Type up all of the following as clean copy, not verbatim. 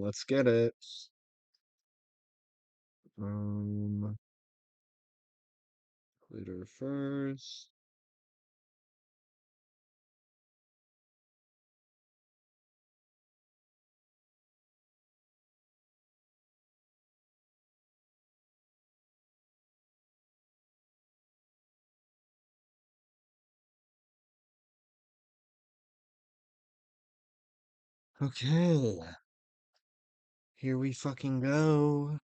let's get it. Um, Twitter first. Okay, here we fucking go.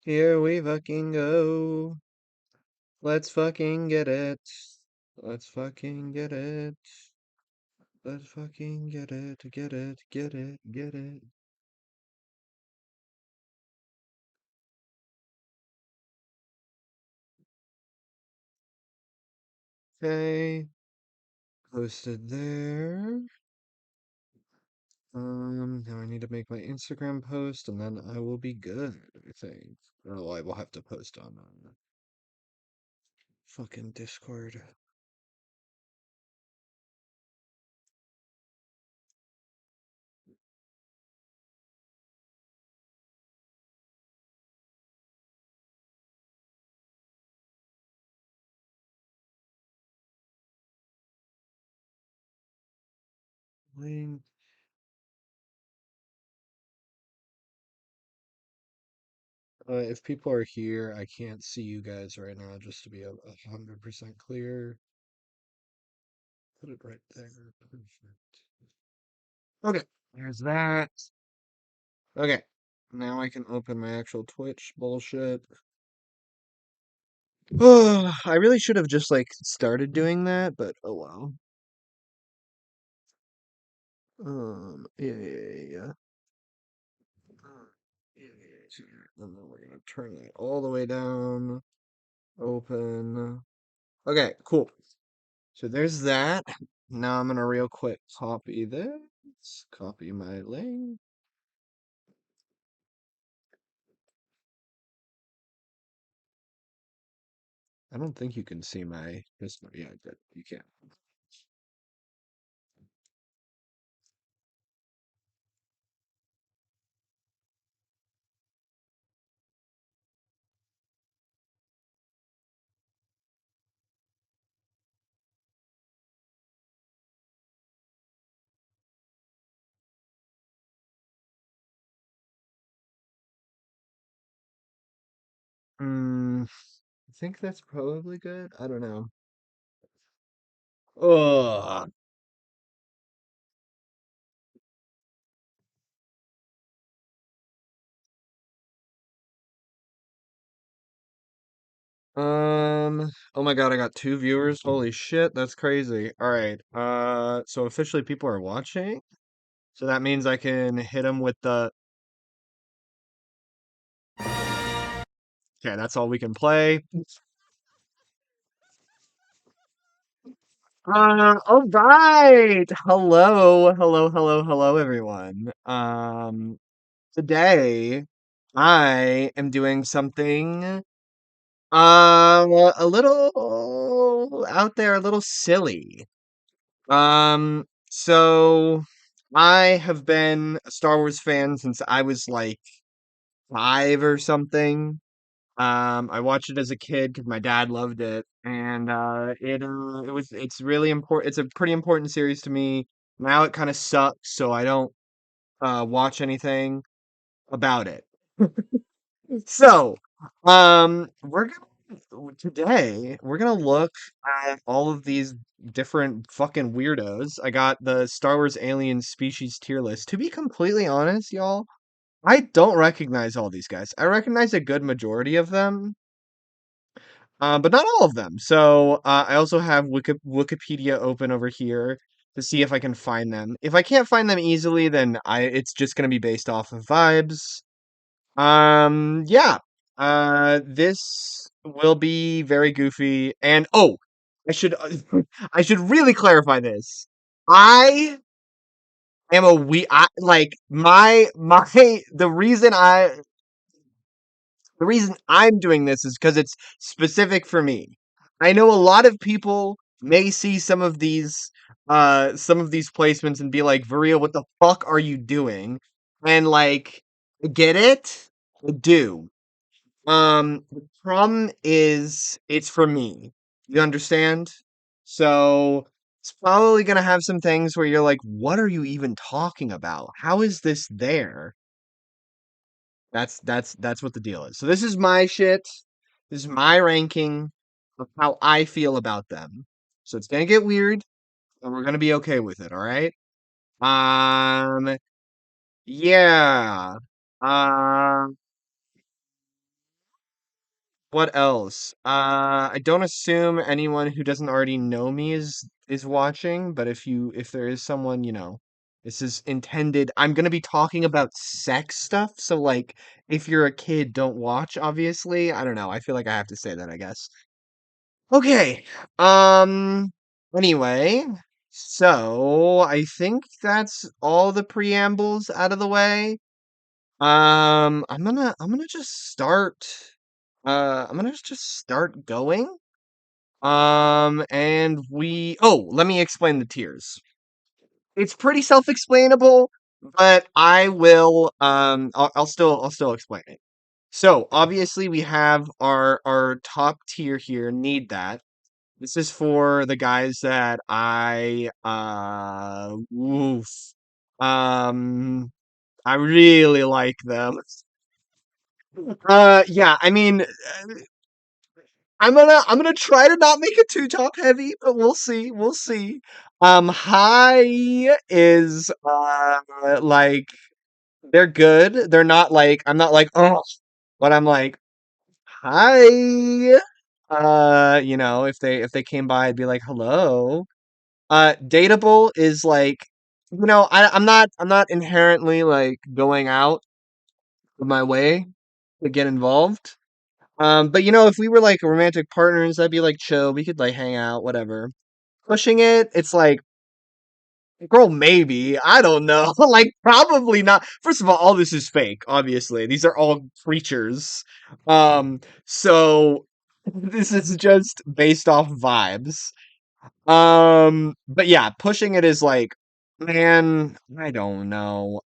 Here we fucking go. Let's fucking get it. Let's fucking get it. Let's fucking get it, get it, get it, get it. Okay, posted there. Now I need to make my Instagram post and then I will be good, I think. Oh, I will have to post on fucking Discord. Link. If people are here, I can't see you guys right now, just to be 100% clear. Put it right there. Perfect. Okay, there's that. Okay, now I can open my actual Twitch bullshit. Oh, I really should have just like started doing that, but oh well. Yeah. And then we're gonna turn that all the way down. Open. Okay, cool. So there's that. Now I'm gonna real quick copy this. Copy my link. I don't think you can see my history. Yeah, but you can. I think that's probably good. I don't know. Ugh. Oh my God, I got 2 viewers. Holy shit, that's crazy. All right. So officially people are watching. So that means I can hit them with the. Okay, that's all we can play. All right. Hello, everyone. Today I am doing something a little out there, a little silly. So I have been a Star Wars fan since I was like 5 or something. I watched it as a kid because my dad loved it, and it's really important. It's a pretty important series to me. Now it kind of sucks, so I don't watch anything about it. So, today we're gonna look at all of these different fucking weirdos. I got the Star Wars Alien Species tier list. To be completely honest, y'all, I don't recognize all these guys. I recognize a good majority of them, but not all of them. So I also have Wikipedia open over here to see if I can find them. If I can't find them easily, then it's just gonna be based off of vibes. Yeah. This will be very goofy. And oh, I should I should really clarify this. I am a like my the reason I'm doing this is because it's specific for me. I know a lot of people may see some of these placements and be like, Varia, what the fuck are you doing? And like, get it? I do. The problem is it's for me. You understand? So it's probably gonna have some things where you're like, what are you even talking about? How is this there? That's what the deal is. So this is my shit. This is my ranking of how I feel about them. So it's gonna get weird, and we're gonna be okay with it, all right? Um, yeah. Uh, what else? I don't assume anyone who doesn't already know me is watching, but if there is someone, this is intended. I'm gonna be talking about sex stuff, so like if you're a kid, don't watch, obviously. I don't know. I feel like I have to say that, I guess. Okay. Um anyway, so I think that's all the preambles out of the way. I'm gonna just start I'm gonna just start going. And let me explain the tiers. It's pretty self-explainable, but I'll still explain it. So obviously we have our top tier here, need that. This is for the guys that I really like them. Yeah, I mean, I'm gonna try to not make it too top heavy, but we'll see. We'll see. High is like they're good. They're not like I'm not like oh, but I'm like hi. If they came by, I'd be like hello. Dateable is like I'm not inherently like going out of my way to get involved. But if we were like romantic partners, that'd be like chill. We could like hang out, whatever. Pushing it, it's like, girl, maybe. I don't know. Like, probably not. First of all this is fake, obviously. These are all creatures. So this is just based off vibes. But yeah, pushing it is like, man, I don't know.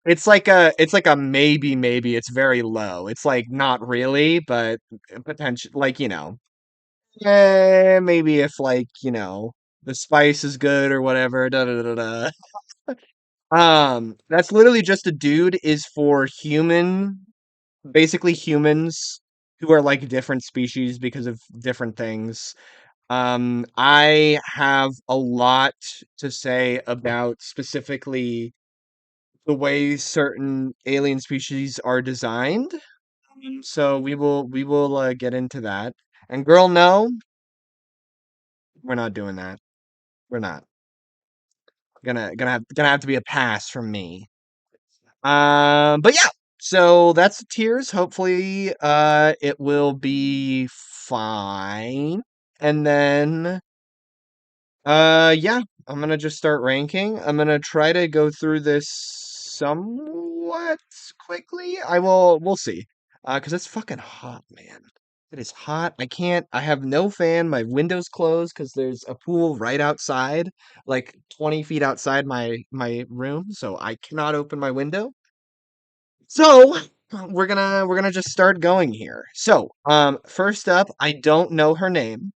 It's like a maybe. It's very low. It's like not really, but potential, like maybe if like the spice is good or whatever. Da da da da. That's literally just a dude is for basically humans who are like different species because of different things. I have a lot to say about specifically the way certain alien species are designed. So we will get into that. And girl, no, we're not doing that. We're not. Gonna have to be a pass from me. But yeah. So that's the tiers. Hopefully, it will be fine. And then yeah, I'm gonna just start ranking. I'm gonna try to go through this somewhat quickly. We'll see. Because it's fucking hot, man. It is hot. I have no fan. My window's closed because there's a pool right outside, like 20 feet outside my room, so I cannot open my window. So we're gonna just start going here. So, first up, I don't know her name.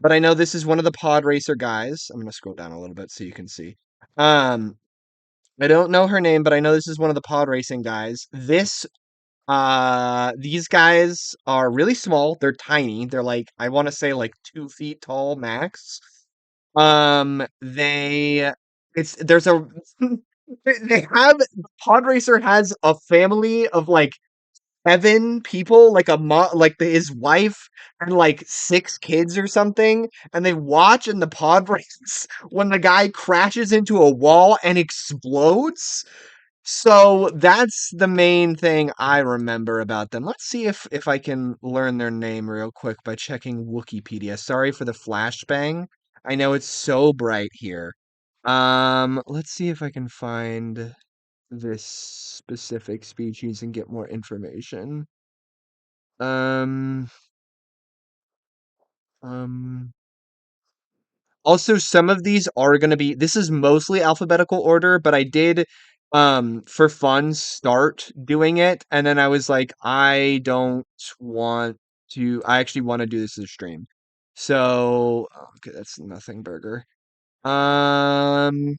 But I know this is one of the pod racer guys. I'm gonna scroll down a little bit so you can see. Um, I don't know her name, but I know this is one of the pod racing guys. These guys are really small. They're tiny. They're like, I want to say like 2 feet tall max. They, there's a, they have, pod racer has a family of like 7 people, like his wife and like 6 kids or something, and they watch in the pod race when the guy crashes into a wall and explodes. So that's the main thing I remember about them. Let's see if I can learn their name real quick by checking Wikipedia. Sorry for the flashbang. I know it's so bright here. Let's see if I can find this specific species and get more information. Um, um, Also, some of these are going to be, this is mostly alphabetical order, but I did for fun start doing it, and then I was like, I don't want I actually want to do this as a stream. So, oh, okay, that's nothing burger. Um,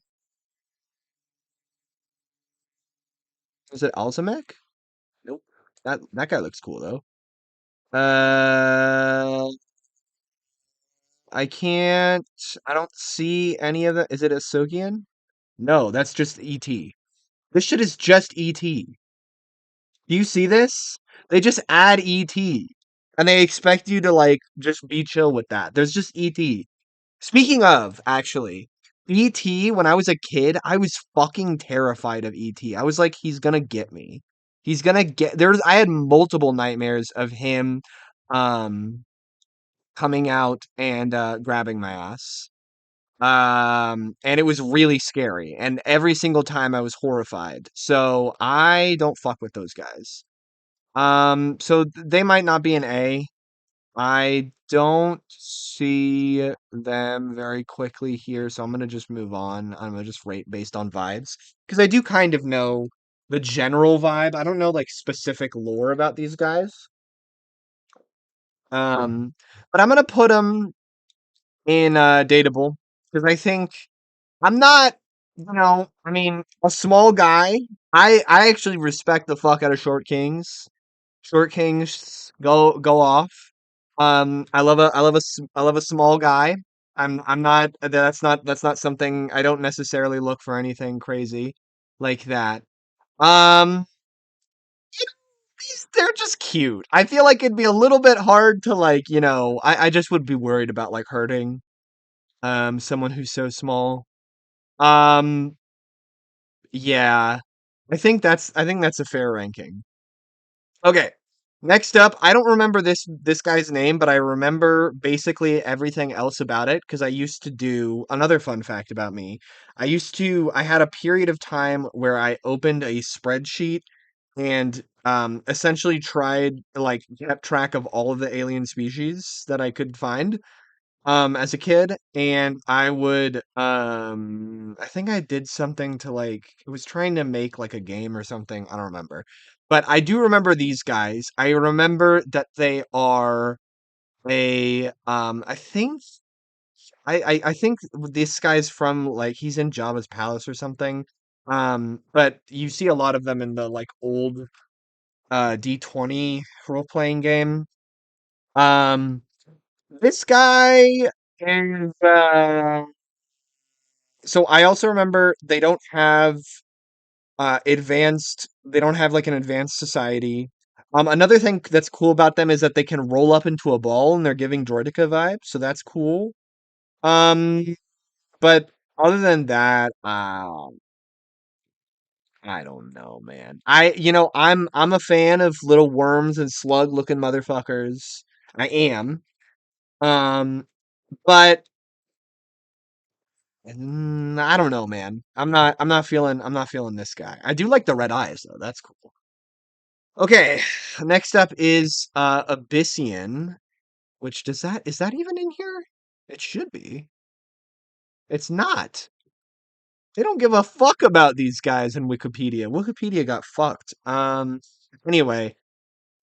is it Alzamek? Nope. That guy looks cool though. Uh, I can't. I don't see any of the. Is it a Sogian? No, that's just ET. This shit is just ET. Do you see this? They just add ET, and they expect you to like just be chill with that. There's just ET. Speaking of, actually, ET. When I was a kid, I was fucking terrified of ET. I was like, he's gonna get me. He's gonna get. There's. I had multiple nightmares of him, um, coming out and grabbing my ass. And it was really scary, and every single time I was horrified. So I don't fuck with those guys. So they might not be an A. I don't see them very quickly here, so I'm gonna just move on. I'm gonna just rate based on vibes because I do kind of know the general vibe. I don't know like specific lore about these guys. Um, but I'm gonna put them in dateable because I think I'm not, I mean, a small guy. I actually respect the fuck out of short kings. Short kings go off. I love a small guy. I'm not that's not something I don't necessarily look for anything crazy like that. Um they're just cute. I feel like it'd be a little bit hard to like, I just would be worried about like hurting someone who's so small. Um yeah. I think that's a fair ranking. Okay. Next up, I don't remember this guy's name, but I remember basically everything else about it because I used to do another fun fact about me. I had a period of time where I opened a spreadsheet and essentially tried like kept track of all of the alien species that I could find as a kid, and I think I did something to like I was trying to make like a game or something, I don't remember. But I do remember these guys. I remember that they are a I think this guy's from like he's in Java's Palace or something. But you see a lot of them in the like old D20 role playing game. Um this guy is so I also remember they don't have like an advanced society. Another thing that's cool about them is that they can roll up into a ball and they're giving Droideka vibes, so that's cool. Um, but other than that, I don't know, man. I'm a fan of little worms and slug looking motherfuckers. I am. Um, but I don't know, man. I'm not feeling this guy. I do like the red eyes though. That's cool. Okay, next up is Abyssian, which is that even in here? It should be. It's not. They don't give a fuck about these guys in Wikipedia. Wikipedia got fucked. Anyway,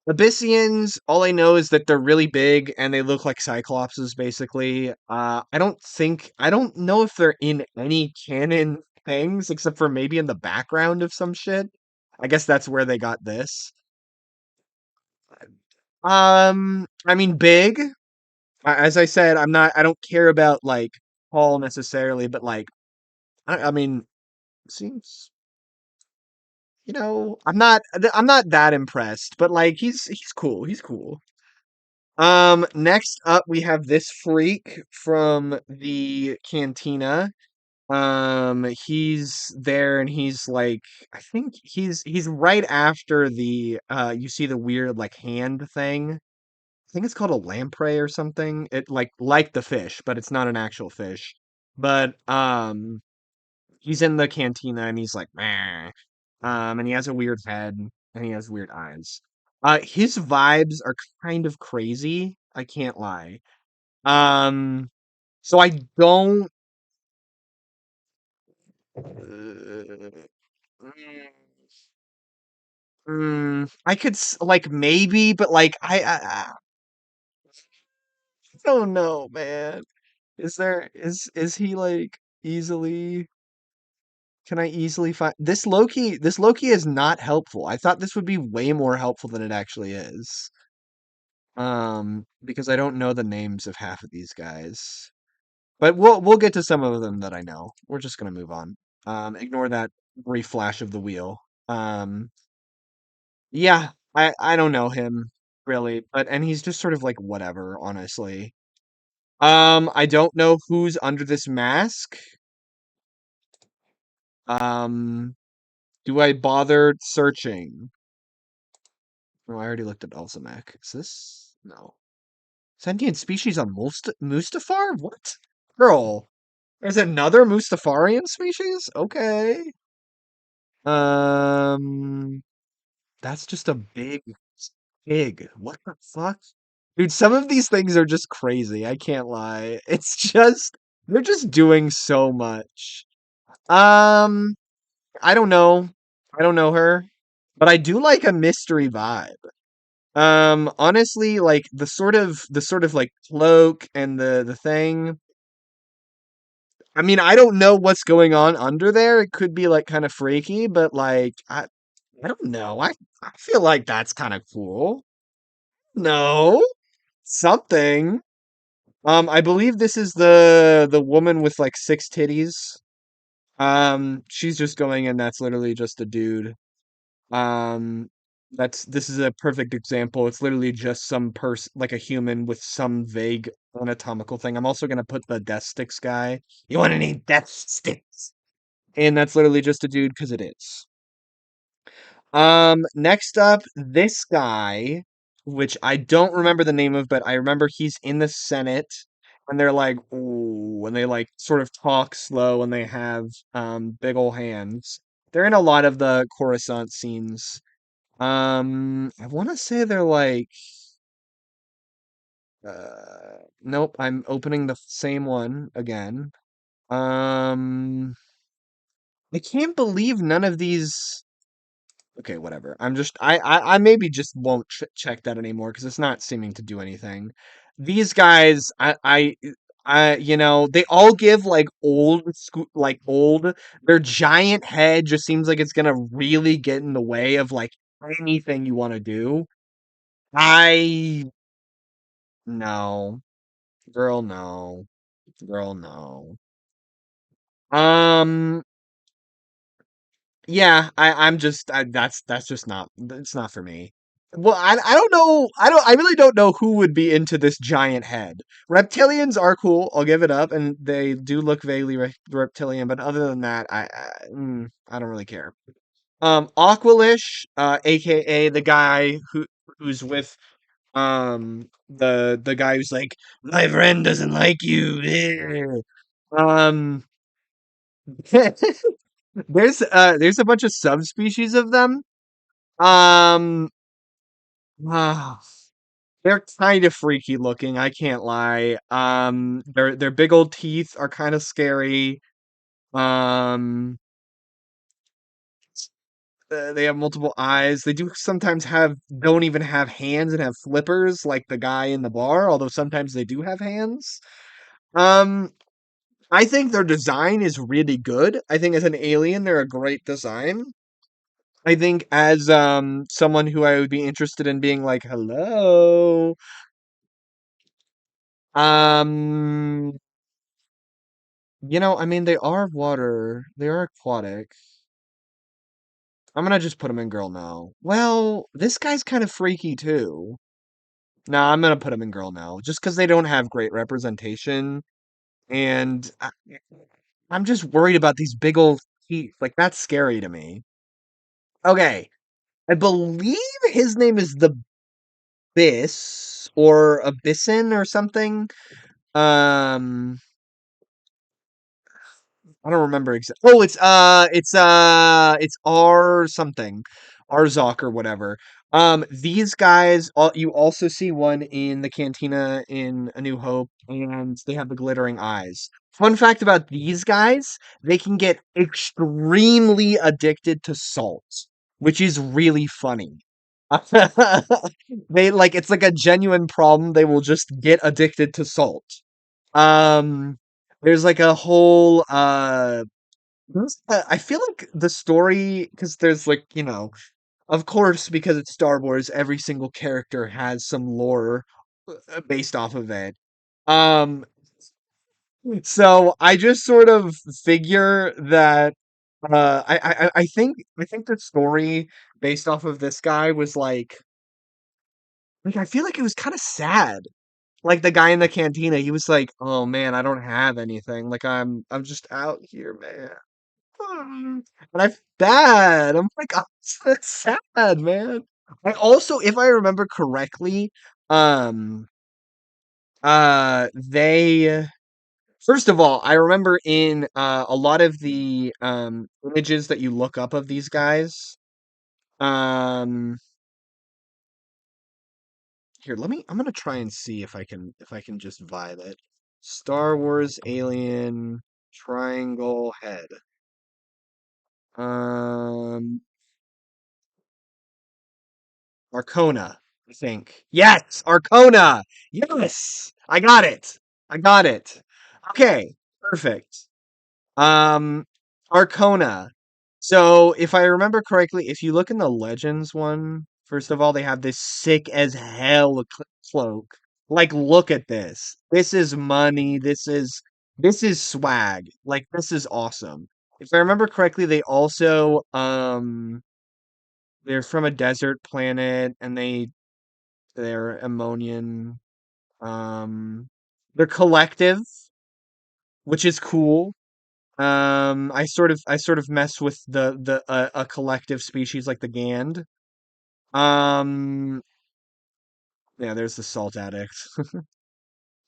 Abyssians, all I know is that they're really big and they look like Cyclopses basically. I don't know if they're in any canon things except for maybe in the background of some shit. I guess that's where they got this. I mean big. As I said, I don't care about like Paul necessarily, but like I mean seems I'm not that impressed, but like he's cool. He's cool. Next up we have this freak from the cantina. He's there and he's like I think he's right after the you see the weird like hand thing. I think it's called a lamprey or something. It like the fish, but it's not an actual fish. But he's in the cantina and he's like, meh. And he has a weird head and he has weird eyes. His vibes are kind of crazy. I can't lie. Um, so I don't. I could like maybe, but like I don't know, man. Is he like easily? Can I easily find this Loki? This Loki is not helpful. I thought this would be way more helpful than it actually is. Because I don't know the names of half of these guys. But we'll get to some of them that I know. We're just gonna move on. Ignore that brief flash of the wheel. Um, yeah, I don't know him really, but and he's just sort of like whatever, honestly. I don't know who's under this mask. Um, do I bother searching? Oh, I already looked at Elzamek. Is this? No. Sentient species on Mustafar? What? Girl, there's another Mustafarian species? Okay. Um, that's just a big pig. What the fuck? Dude, some of these things are just crazy. I can't lie. It's just they're just doing so much. Um, I don't know. I don't know her, but I do like a mystery vibe. Honestly, like the sort of like cloak and the thing. I mean, I don't know what's going on under there. It could be like kind of freaky, but like I don't know. I feel like that's kind of cool. No, something. I believe this is the woman with like six titties. She's just going in. That's literally just a dude. Um, this is a perfect example. It's literally just some person, like a human with some vague anatomical thing. I'm also gonna put the death sticks guy. You want any death sticks? And that's literally just a dude because it is. Next up, this guy, which I don't remember the name of, but I remember he's in the Senate, and they're like, ooh, and they like sort of talk slow, and they have big ol' hands. They're in a lot of the Coruscant scenes. I want to say they're like, nope, I'm opening the same one again. Um, I can't believe none of these. Okay, whatever. I maybe just won't check that anymore because it's not seeming to do anything. These guys, they all give like like old. Their giant head just seems like it's gonna really get in the way of like anything you want to do. I no, girl, no, girl, no. Um, Yeah, that's just not it's not for me. Well, I don't know. I really don't know who would be into this giant head. Reptilians are cool. I'll give it up, and they do look vaguely reptilian. But other than that, I don't really care. Aqualish, aka the guy who's with the guy who's like my friend doesn't like you. Eh." Um, there's a bunch of subspecies of them. Um, ah, they're kind of freaky looking, I can't lie. Their big old teeth are kind of scary. Um, they have multiple eyes. They do sometimes have don't even have hands and have flippers like the guy in the bar, although sometimes they do have hands. Um, I think their design is really good. I think as an alien, they're a great design. I think as someone who I would be interested in being like, hello. Um, I mean, they are water. They are aquatic. I'm gonna just put him in girl now. Well, this guy's kind of freaky too. Nah, I'm gonna put him in girl now, just because they don't have great representation, and I'm just worried about these big old teeth. Like that's scary to me. Okay, I believe his name is the Abyss or Abyssin or something. Um, I don't remember exactly. Oh, it's R something, Arzok or whatever. These guys, you also see one in the cantina in A New Hope, and they have the glittering eyes. Fun fact about these guys, they can get extremely addicted to salt, which is really funny. They like it's like a genuine problem. They will just get addicted to salt. Um, there's like a whole I feel like the story because there's like, of course, because it's Star Wars, every single character has some lore based off of it. Um, so I just sort of figure that I think the story based off of this guy was like I feel like it was kind of sad. Like the guy in the cantina, he was like, "Oh man, I don't have anything. Like I'm just out here, man." And I bad. I'm like, oh, that's sad, man. I also, if I remember correctly, um, they first of all, I remember in a lot of the images that you look up of these guys. Um, Here, I'm gonna try and see if I can just vibe it. Star Wars alien triangle head. Um, Arcona, I think. Yes, Arcona. Yes, I got it. I got it. Okay, perfect. Um, Arcona. So, if I remember correctly, if you look in the Legends one, first of all, they have this sick as hell cloak. Like, look at this. This is money. This is swag. Like, this is awesome. If I remember correctly, they're from a desert planet and they're ammonian. Um, they're collective, which is cool. I sort of mess with the a collective species like the Gand. Um, yeah, there's the salt addict.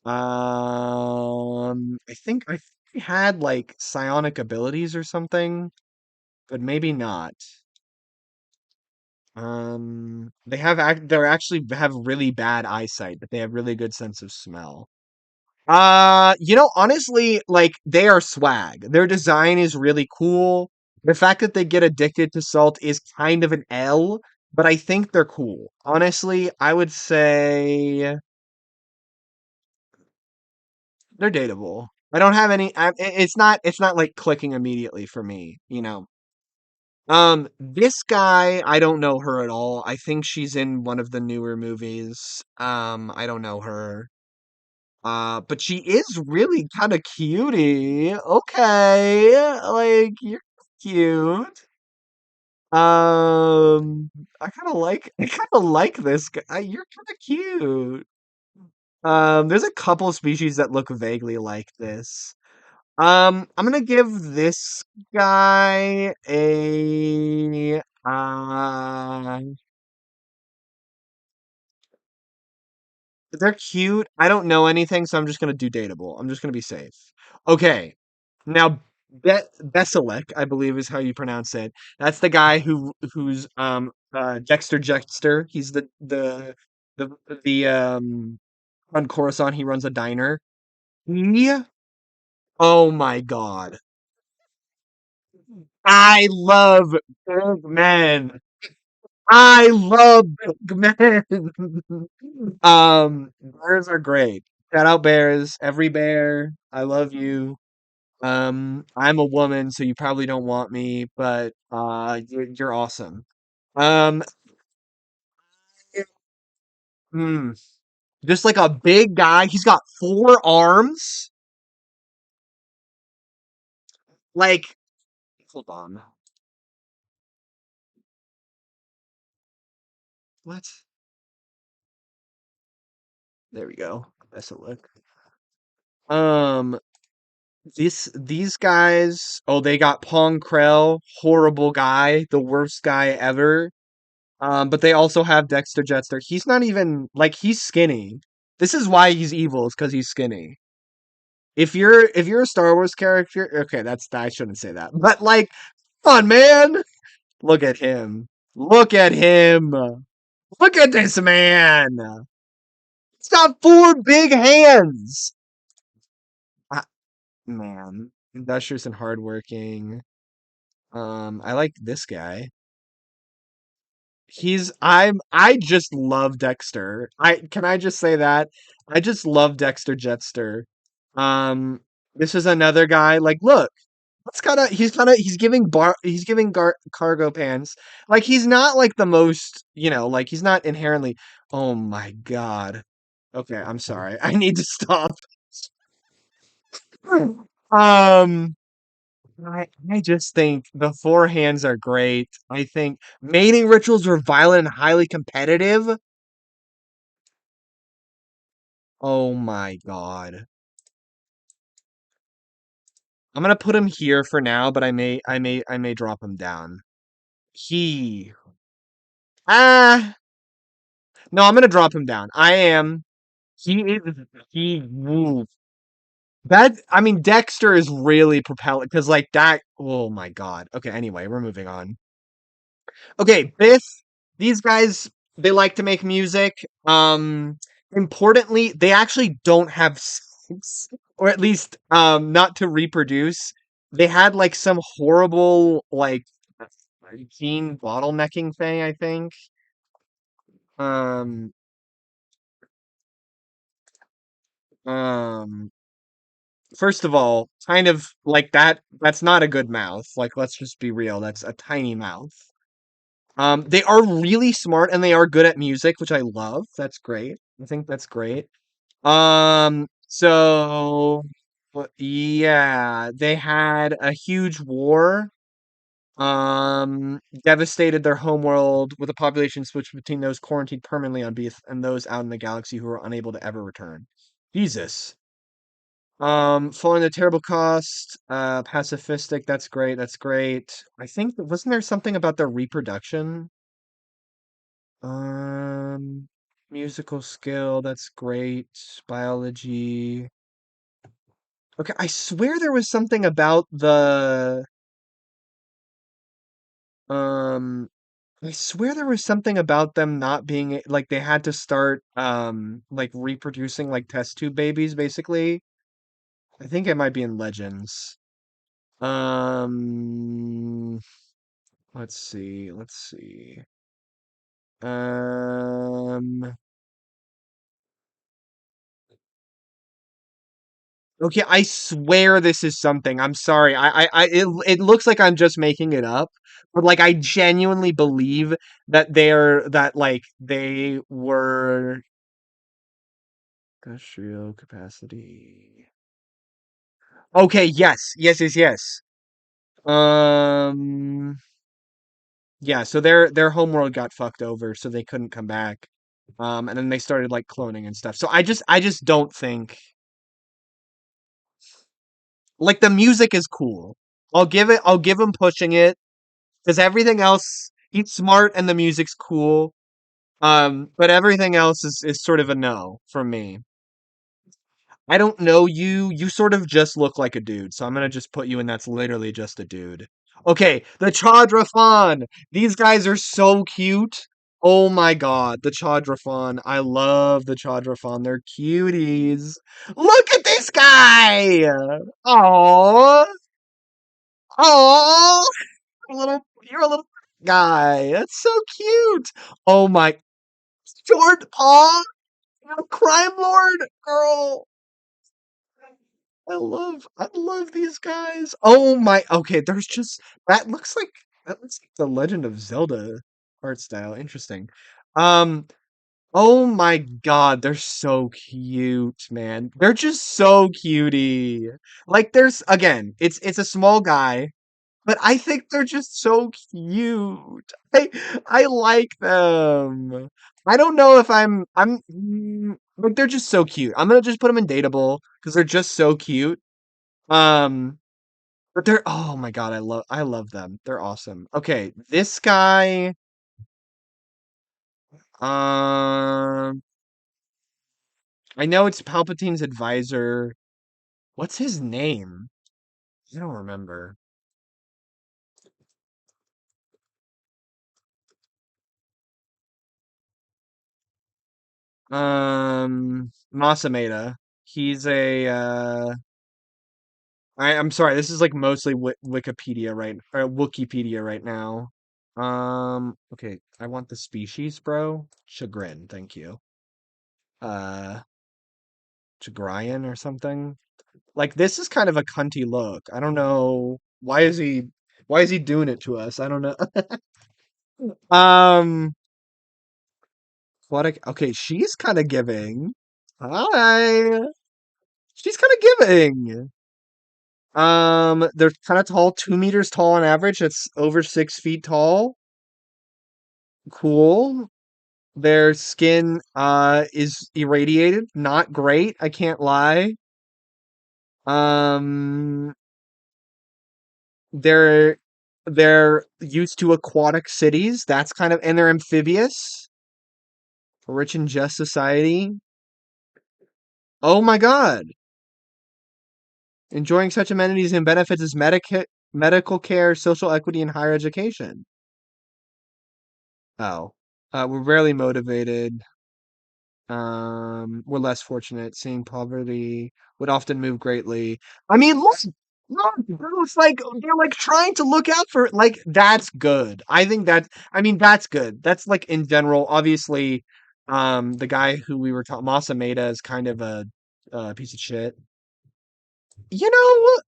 I think he had like psionic abilities or something, but maybe not. They're actually have really bad eyesight, but they have really good sense of smell. Honestly, like they are swag. Their design is really cool. The fact that they get addicted to salt is kind of an L, but I think they're cool. Honestly, I would say they're dateable. I don't have any it's not like clicking immediately for me. This guy, I don't know her at all. I think she's in one of the newer movies. I don't know her. But she is really kind of cutie. Okay, like you're cute. I kind of like this guy. You're kind of cute. There's a couple species that look vaguely like this. I'm gonna give this guy a they're cute. I don't know anything, so I'm just gonna do dateable. I'm just gonna be safe. Okay. Now Beselek, I believe is how you pronounce it. That's the guy who's Dexter Jexter. He's the the on Coruscant, he runs a diner. He Oh my god. I love big men. I love big men. Bears are great. Shout out bears. Every bear. I love you. I'm a woman, so you probably don't want me, but you're awesome. Um, hmm, just like a big guy. He's got 4 arms. Like, hold on. What? There we go. That's a look. Um, these guys. Oh, they got Pong Krell, horrible guy, the worst guy ever. But they also have Dexter Jetster. He's not even like he's skinny. This is why he's evil, is because he's skinny. If you're a Star Wars character, okay, I shouldn't say that. But like, come on, man. Look at him. Look at him. Look at this man. He's got four big hands. Ah, man, industrious and hardworking. I like this guy. I just love Dexter. I just say that? I just love Dexter Jetster. Um, this is another guy. Like, look, that's he's giving cargo pants. Like, he's not like the most, like he's not inherently. Oh my God. Okay, I'm sorry. I need to stop. Um, I just think the four hands are great. I think mating rituals are violent and highly competitive. Oh my God. I'm gonna put him here for now, but I may drop him down. He ah no, I'm gonna drop him down. I am. He is he woo. That I mean Dexter is really propelling because like that. Oh my God. Okay, anyway, we're moving on. Okay, Biff. These guys, they like to make music. Importantly, they actually don't have sex, or at least not to reproduce. They had like some horrible like gene bottlenecking thing, I think. Um um First of all, kind of like that's not a good mouth. Like let's just be real, that's a tiny mouth. They are really smart and they are good at music, which I love. That's great. I think that's great. So yeah, they had a huge war, devastated their homeworld with a population switch between those quarantined permanently on Beef and those out in the galaxy who were unable to ever return. Jesus. Following the terrible cost, pacifistic, that's great, that's great. I think, wasn't there something about their reproduction? Um, musical skill, that's great. Biology. Okay, I swear there was something about um I swear there was something about them not being like they had to start like reproducing like test tube babies basically. I think it might be in Legends. Um let's see. Um Okay, I swear this is something. I'm sorry. It looks like I'm just making it up, but like I genuinely believe that like they were industrial capacity. Okay, yes, yes, yes, yes. Um, yeah. So their homeworld got fucked over, so they couldn't come back. And then they started like cloning and stuff. So I just don't think like the music is cool. I'll give him pushing it. Because everything else, he's smart and the music's cool. But everything else is sort of a no from me. I don't know you. You sort of just look like a dude, so I'm gonna just put you in that's literally just a dude. Okay, the Chadrafan. These guys are so cute. Oh my God, the Chadrafan. I love the Chadrafan. They're cuties. Look at this guy. Oh, oh. You're a little guy. That's so cute. Oh my short paw, crime lord girl. I love these guys. Oh my. Okay, there's just that looks like the Legend of Zelda art style. Interesting. Um. Oh my God, they're so cute, man. They're just so cutie. Like there's again, it's a small guy. But I think they're just so cute. I like them. I don't know if like they're just so cute. I'm gonna just put them in dateable because they're just so cute. Um, but they're oh my God, I love them. They're awesome. Okay, this guy. Um, I know it's Palpatine's advisor. What's his name? I don't remember. Masameda. He's a I'm sorry, this is like mostly Wikipedia or Wikipedia right now. Okay, I want the species, bro. Chagrin, thank you. Uh, Chagrian or something. Like this is kind of a cunty look. I don't know why is he doing it to us? I don't know. Um, okay, she's kind of giving. Hi. She's kind of giving. They're kind of tall, 2 meters tall on average. That's over 6 feet tall. Cool. Their skin is irradiated. Not great, I can't lie. Um, they're they're used to aquatic cities. That's kind of and they're amphibious. Rich and just society. Oh my god. Enjoying such amenities and benefits as medical care, social equity, and higher education. Oh. We're rarely motivated. We're less fortunate. Seeing poverty would often move greatly. I mean, look, it's like they're like trying to look out for like that's good. I think I mean that's good. That's like in general. Obviously, the guy who we were talking, Masameda, is kind of a piece of shit. You know,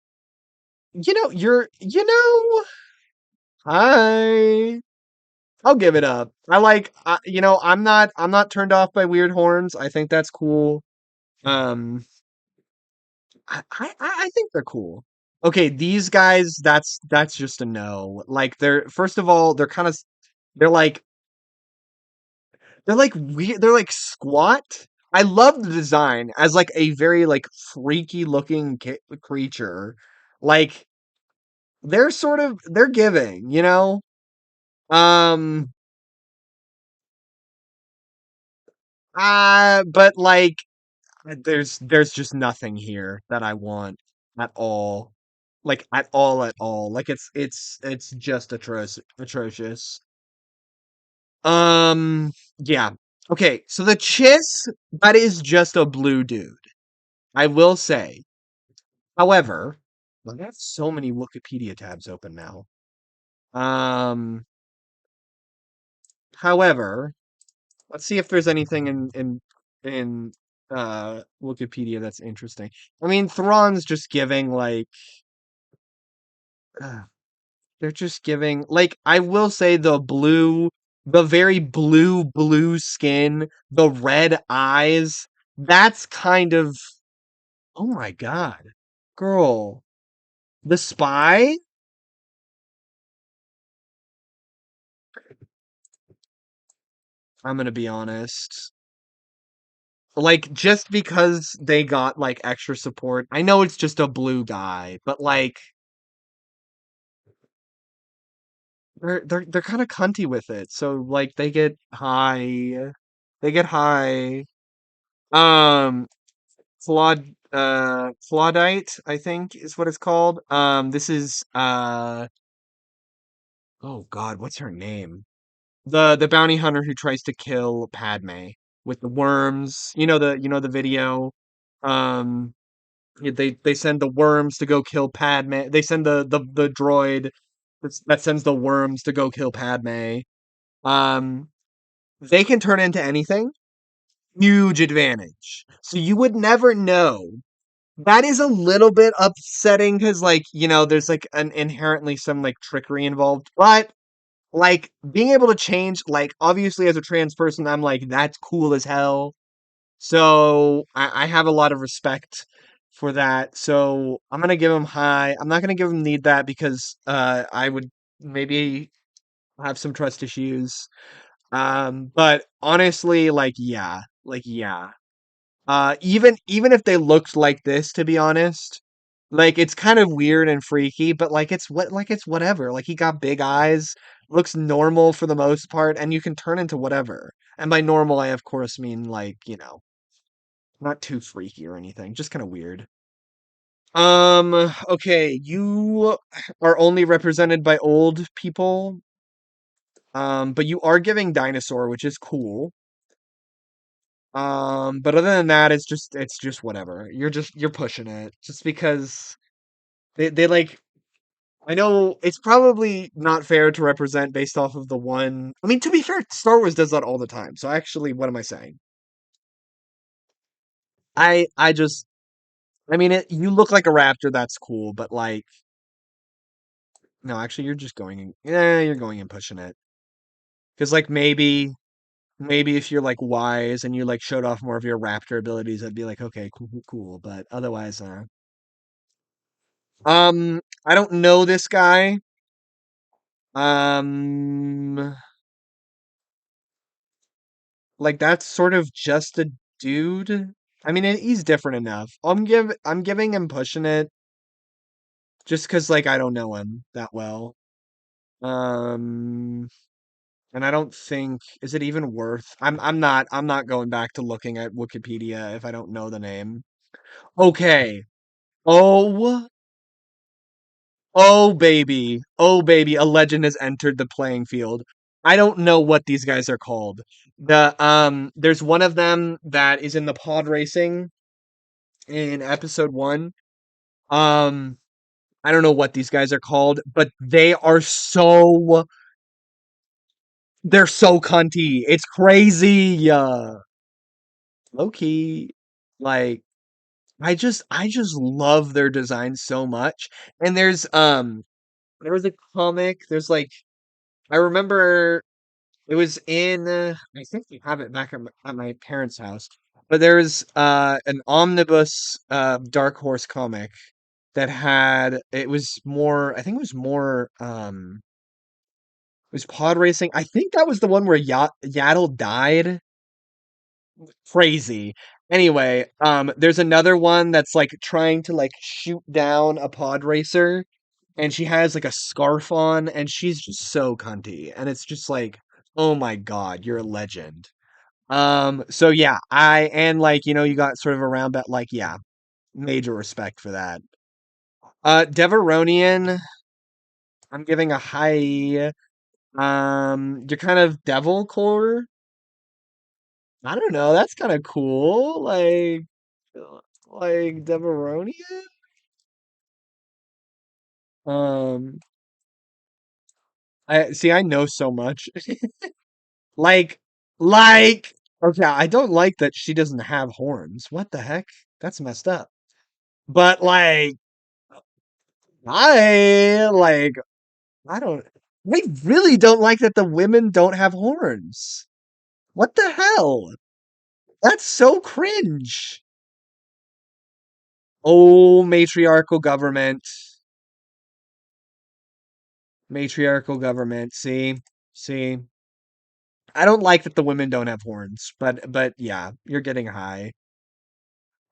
hi. I'll give it up. I'm not turned off by weird horns. I think that's cool. Um, I think they're cool. Okay, these guys, that's just a no. Like they're first of all, they're like they're like weird. They're like squat. I love the design as like a very like freaky looking creature. Like they're giving, you know. Um, but like there's just nothing here that I want at all. Like at all. Like it's just atrocious. Yeah. Okay, so the Chiss, that is just a blue dude. I will say. However, I have so many Wikipedia tabs open now. Um, however, let's see if there's anything in Wikipedia that's interesting. I mean, Thrawn's just giving like uh, they're just giving like I will say the very blue skin, the red eyes, that's kind of oh my god. Girl, the spy? I'm gonna be honest. Like just because they got like extra support, I know it's just a blue guy, but like they're kind of cunty with it. So like they get high. They get high. Um Claudite, I think is what it's called. This is oh god, what's her name? The bounty hunter who tries to kill Padme with the worms. You know the video. Um yeah, they send the worms to go kill Padme. They send the droid that sends the worms to go kill Padme. Um they can turn into anything. Huge advantage. So you would never know. That is a little bit upsetting because, like, there's like an inherently some like trickery involved. But like being able to change, like, obviously as a trans person, I'm like, that's cool as hell. So I have a lot of respect for that. So I'm gonna give him high. I'm not gonna give him need that because I would maybe have some trust issues. But honestly, like yeah. Even if they looked like this, to be honest, like it's kind of weird and freaky, but it's whatever. Like he got big eyes, looks normal for the most part, and you can turn into whatever. And by normal, I of course mean like, not too freaky or anything, just kind of weird. Okay, you are only represented by old people, but you are giving dinosaur, which is cool. But other than that, it's just whatever. You're pushing it just because they like. I know it's probably not fair to represent based off of the one. I mean, to be fair, Star Wars does that all the time. So actually, what am I saying? I just I mean, you look like a raptor. That's cool, but like, no, actually, you're just going. Yeah, you're going and pushing it. Because like maybe if you're like wise and you like showed off more of your raptor abilities, I'd be like, okay, cool, cool, cool. But otherwise, I don't know this guy. Um, like that's sort of just a dude. I mean, he's different enough. I'm giving him pushing it just because like I don't know him that well. Um, and I don't think is it even worth. I'm not going back to looking at Wikipedia if I don't know the name. Okay. Oh, oh baby, a legend has entered the playing field. I don't know what these guys are called. There's one of them that is in the pod racing in episode 1. Um, I don't know what these guys are called, but they're so cunty. It's crazy. Low key, like I just love their design so much. And there was a comic. There's like I remember it was in I think we have it back at my parents' house. But there's an omnibus Dark Horse comic that had it was more I think it was more it was pod racing. I think that was the one where Yaddle died. Crazy. Anyway, there's another one that's like trying to like shoot down a pod racer, and she has like a scarf on, and she's just so cunty, and it's just like, oh my god, you're a legend. So yeah, and like you got sort of around that, like yeah, major respect for that. Deveronian, I'm giving a high. You're kind of devil core. I don't know. That's kind of cool. Like Deveronian. Um, I see. I know so much. Like, like. Okay, I don't like that she doesn't have horns. What the heck? That's messed up. But like, I like. I don't. I really don't like that the women don't have horns. What the hell? That's so cringe. Oh, matriarchal government. Matriarchal government. See. I don't like that the women don't have horns, but yeah, you're getting high.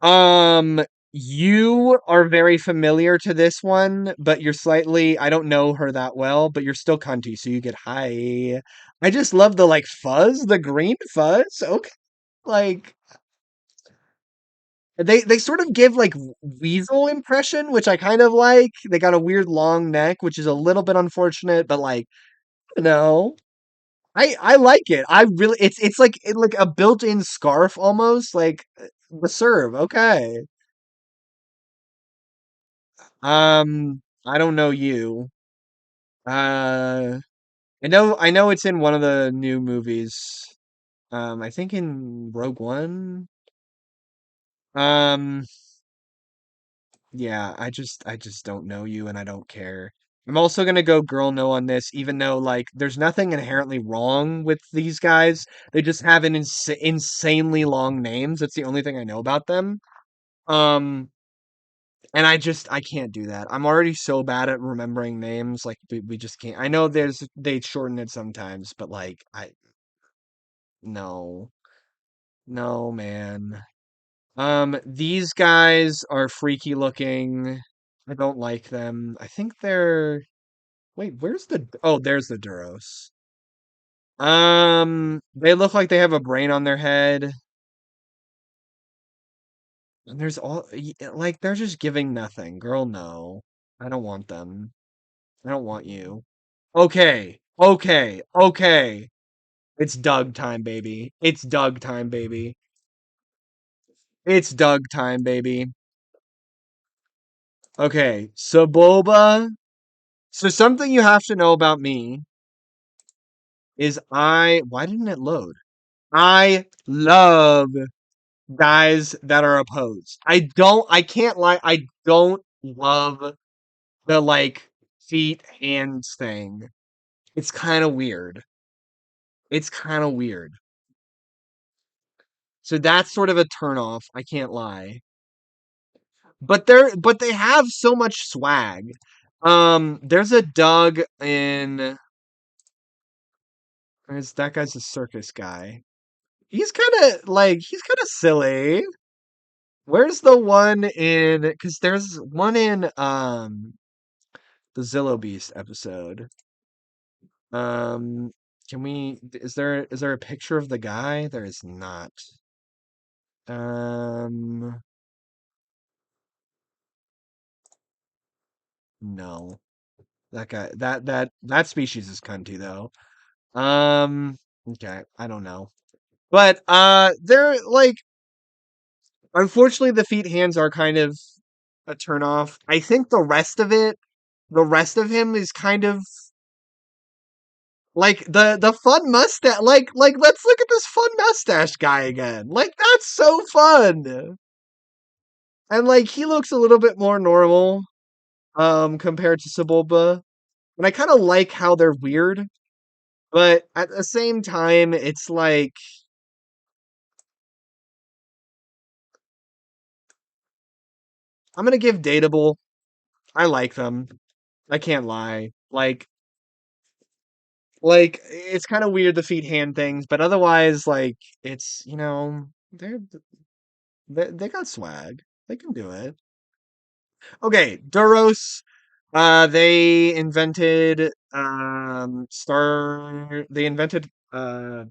Um, you are very familiar to this one, but you're slightly, I don't know her that well, but you're still cunty, so you get high. I just love the like fuzz, the green fuzz. Okay, like they sort of give like weasel impression, which I kind of like. They got a weird long neck, which is a little bit unfortunate, but like, no. I like it. I really it's like like a built-in scarf almost, like the serve. Okay. I don't know you. Uh I know it's in one of the new movies. I think in Rogue One. Um yeah, I just don't know you and I don't care. I'm also gonna go girl no on this, even though like there's nothing inherently wrong with these guys. They just have insanely long names. That's the only thing I know about them. Um, and I can't do that. I'm already so bad at remembering names. Like we just can't. I know they shorten it sometimes, but like I no no man. These guys are freaky looking. I don't like them. I think they're wait, where's the oh, there's the Duros. They look like they have a brain on their head. And there's like they're just giving nothing. Girl, no. I don't want them. I don't want you. Okay. It's Doug time, baby. It's Doug time, baby. It's Doug time, baby. Okay, so Boba. So something you have to know about me is why didn't it load? I love guys that are opposed. I can't lie, I don't love the like feet hands thing. It's kind of weird. It's kind of weird. So that's sort of a turnoff, I can't lie. But they have so much swag. There's a Doug in that guy's a circus guy. He's kind of silly. Where's the one in cuz there's one in the Zillow Beast episode. Um can we is there a picture of the guy? There is not. Um no. That guy that species is cunty though. Okay, I don't know. But they're like unfortunately the feet hands are kind of a turn off. I think the rest of him is kind of like the fun mustache like let's look at this fun mustache guy again. Like that's so fun. And like he looks a little bit more normal compared to Sebulba. And I kind of like how they're weird, but at the same time it's like I'm going to give Dateable. I like them. I can't lie. Like it's kind of weird the feet hand things, but otherwise like it's, they got swag. They can do it. Okay, Duros. They invented They invented the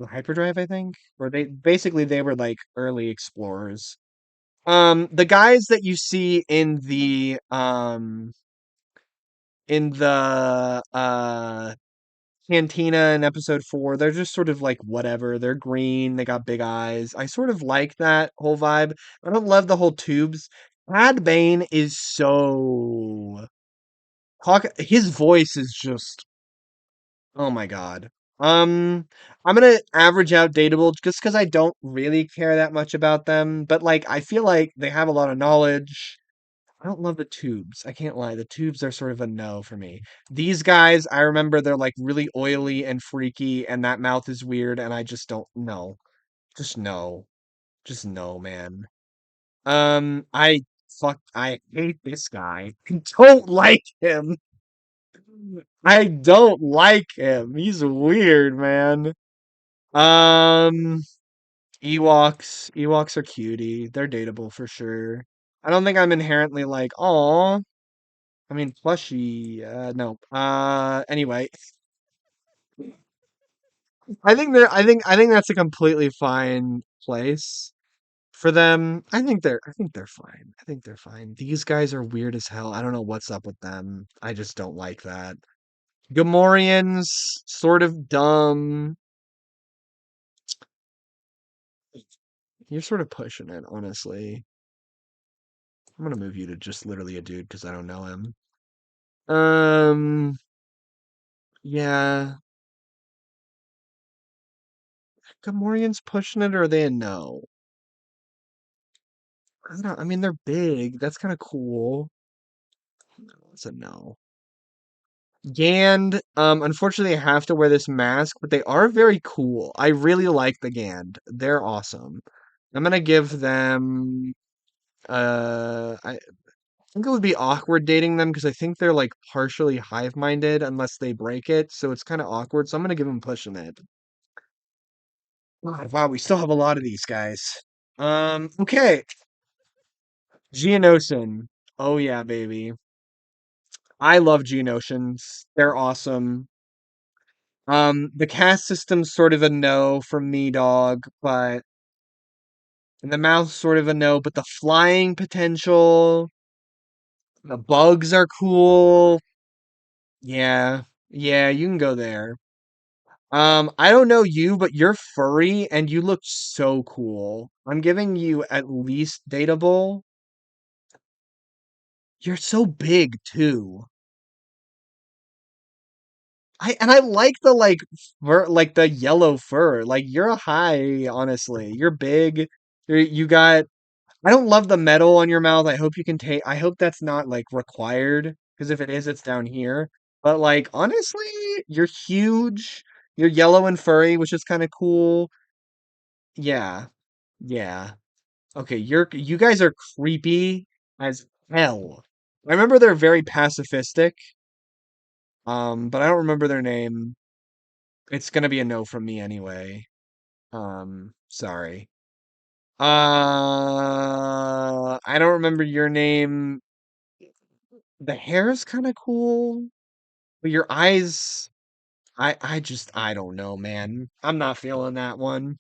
hyperdrive, I think, or they were like early explorers. The guys that you see in the Cantina in episode 4, they're just sort of like whatever. They're green, they got big eyes. I sort of like that whole vibe. I don't love the whole tubes. Cad Bane is so his voice is just oh my god. I'm gonna average out Dateable just because I don't really care that much about them, but like I feel like they have a lot of knowledge. I don't love the tubes. I can't lie. The tubes are sort of a no for me. These guys, I remember they're like really oily and freaky, and that mouth is weird, and I just don't know. Just no. Just no, man. I hate this guy. I don't like him. I don't like him. He's weird, man. Um, Ewoks are cutie. They're dateable for sure. I don't think I'm inherently like, oh. I mean, plushie. No. Anyway, I think that's a completely fine place for them. I think they're fine. I think they're fine. These guys are weird as hell. I don't know what's up with them. I just don't like that. Gamorreans, sort of dumb. You're sort of pushing it, honestly. I'm gonna move you to just literally a dude because I don't know him. Um, yeah. Gamorreans pushing it, or are they a no? I mean, they're big. That's kind of cool. No, it's a no. Gand, unfortunately, I have to wear this mask, but they are very cool. I really like the Gand. They're awesome. I'm gonna give them. I think it would be awkward dating them because I think they're like partially hive-minded unless they break it, so it's kind of awkward. So I'm gonna give them pushing it. Wow, we still have a lot of these guys. Okay, Geonosian. Oh yeah, baby. I love Geonosians. They're awesome. The cast system's sort of a no from me, dog, but and the mouth's sort of a no, but the flying potential, the bugs are cool. Yeah, yeah, you can go there. I don't know you, but you're furry and you look so cool. I'm giving you at least dateable. You're so big too. I like the like fur, like the yellow fur. Like you're a high, honestly. You're big. You got. I don't love the metal on your mouth. I hope you can take. I hope that's not like required because if it is, it's down here. But like honestly, you're huge. You're yellow and furry, which is kind of cool. Yeah, yeah. Okay, you guys are creepy as hell. I remember they're very pacifistic. But I don't remember their name. It's gonna be a no from me anyway. Sorry. I don't remember your name. The hair's kind of cool, but your eyes, I don't know, man. I'm not feeling that one.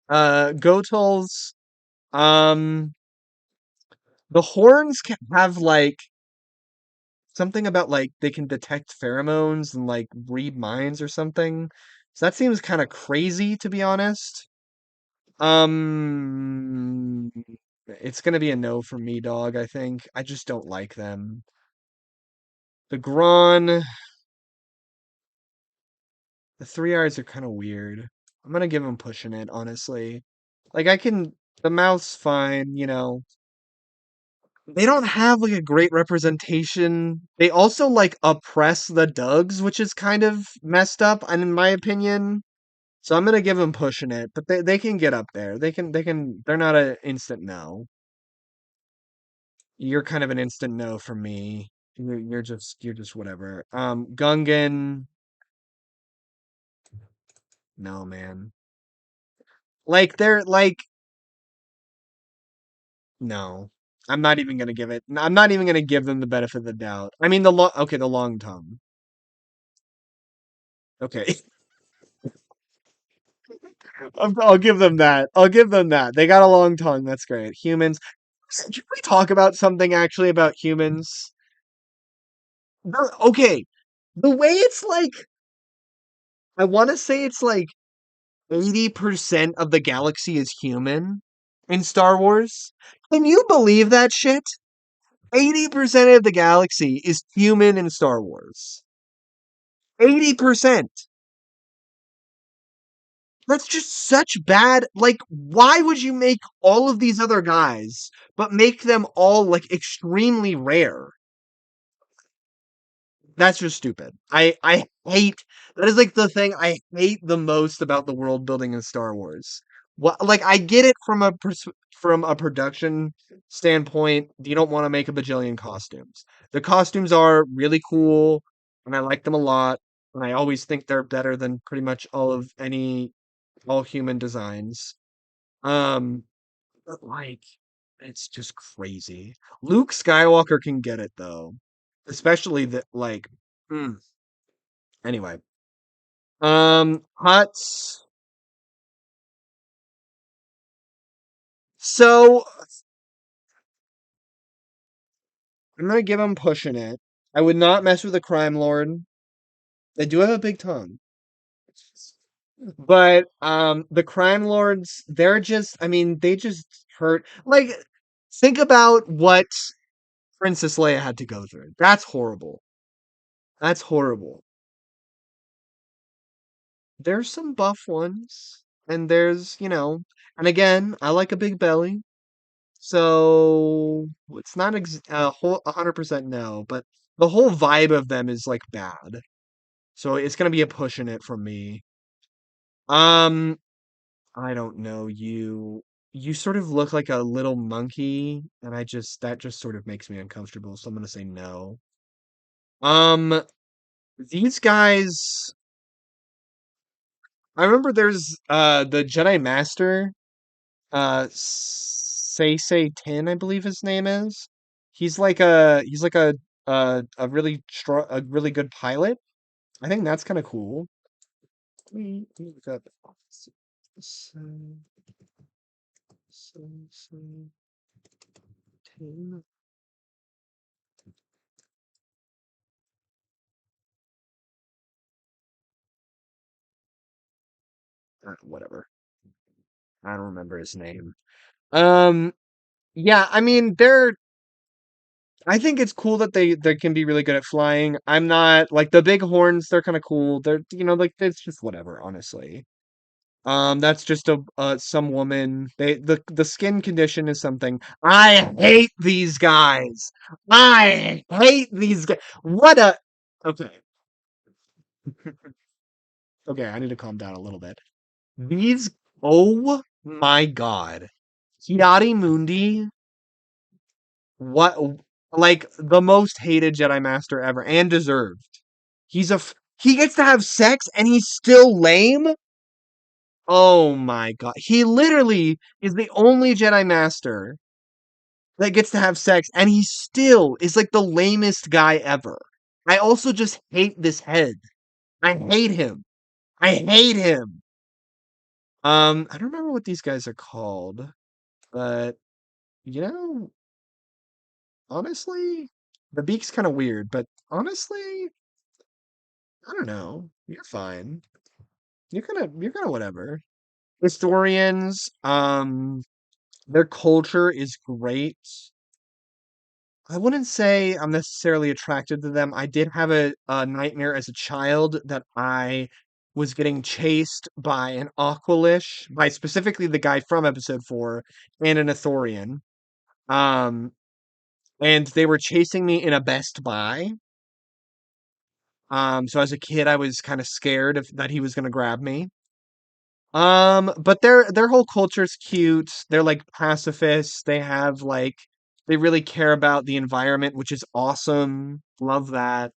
Gotels, um, the horns can have like something about like they can detect pheromones and like read minds or something. So that seems kind of crazy to be honest. Um, it's gonna be a no for me, dog, I think. I just don't like them. The Gron, the three eyes are kind of weird. I'm gonna give them pushing it, honestly. Like I can, the mouth's fine, you know. They don't have like a great representation. They also like oppress the Dugs, which is kind of messed up, and in my opinion. So I'm gonna give them pushing it, but they can get up there. They're not an instant no. You're kind of an instant no from me. You're just whatever. Gungan, no man. Like they're like no. I'm not even gonna give it. I'm not even gonna give them the benefit of the doubt. I mean the long tongue. Okay, I'll give them that. I'll give them that. They got a long tongue. That's great. Humans. Should we talk about something actually about humans? Okay, the way it's like, I want to say it's like 80% of the galaxy is human in Star Wars. Can you believe that shit? 80% of the galaxy is human in Star Wars. 80%. That's just such bad. Like, why would you make all of these other guys, but make them all like extremely rare? That's just stupid. I hate that is like the thing I hate the most about the world building in Star Wars. What like I get it from from a production standpoint. You don't want to make a bajillion costumes. The costumes are really cool, and I like them a lot. And I always think they're better than pretty much all human designs. Um, but like it's just crazy. Luke Skywalker can get it though, especially that like. mm, Anyway, Huts. So I'm gonna give them pushing it. I would not mess with a crime lord. They do have a big tongue, but the crime lords, they're just. I mean, they just hurt. Like, think about what Princess Leia had to go through. That's horrible. That's horrible. There's some buff ones, and and again, I like a big belly. So it's not a whole 100% no, but the whole vibe of them is like bad. So it's gonna be a push in it from me. Um, I don't know you. You sort of look like a little monkey, and that just sort of makes me uncomfortable. So I'm gonna say no. Um, these guys. I remember there's the Jedi Master. Say Tin, I believe his name is. He's like a really strong, a really good pilot. I think that's kind of cool. Let me look up. Say, say Tin. Whatever. I don't remember his name. Um, yeah, I mean, I think it's cool that they can be really good at flying. I'm not like the big horns, they're kind of cool. They're, like it's just whatever, honestly. That's just some woman. The skin condition is something. I hate these guys. I hate these guys. What a Okay. Okay, I need to calm down a little bit. These Oh my God. Kiari Mundi, what like the most hated Jedi Master ever and deserved. He gets to have sex and he's still lame? Oh my God. He literally is the only Jedi Master that gets to have sex, and he still is like the lamest guy ever. I also just hate this head. I hate him. I hate him. I don't remember what these guys are called, but you know, honestly, the beak's kind of weird, but honestly, I don't know. You're fine. You're gonna whatever. Historians, their culture is great. I wouldn't say I'm necessarily attracted to them. I did have a nightmare as a child that I was getting chased by an Aqualish, by specifically the guy from episode 4, and an Ithorian. Um, and they were chasing me in a Best Buy. So as a kid, I was kind of scared that he was gonna grab me. But their whole culture's cute. They're like pacifists. They really care about the environment, which is awesome. Love that.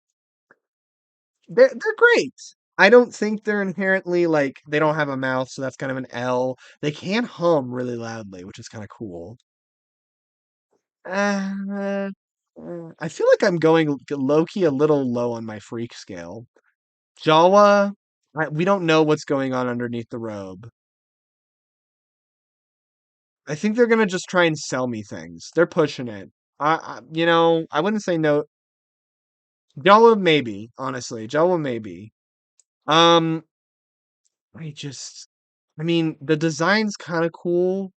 They're great. I don't think they're inherently like they don't have a mouth, so that's kind of an L. They can hum really loudly, which is kind of cool. Uh, I feel like I'm going low key a little low on my freak scale. Jawa, we don't know what's going on underneath the robe. I think they're gonna just try and sell me things. They're pushing it. I wouldn't say no. Jawa maybe, honestly. Jawa maybe. Um, I just, I mean, the design's kind of cool,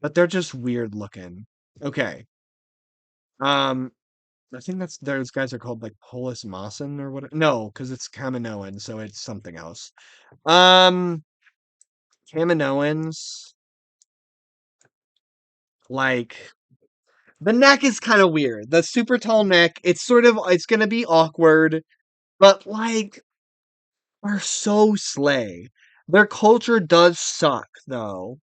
but they're just weird looking. Okay. Um, I think that's those guys are called like Polis Mawson or what? No, because it's Kaminoan, so it's something else. Um, Kaminoans, like the neck is kind of weird. The super tall neck, it's gonna be awkward, but like are so slay. Their culture does suck though,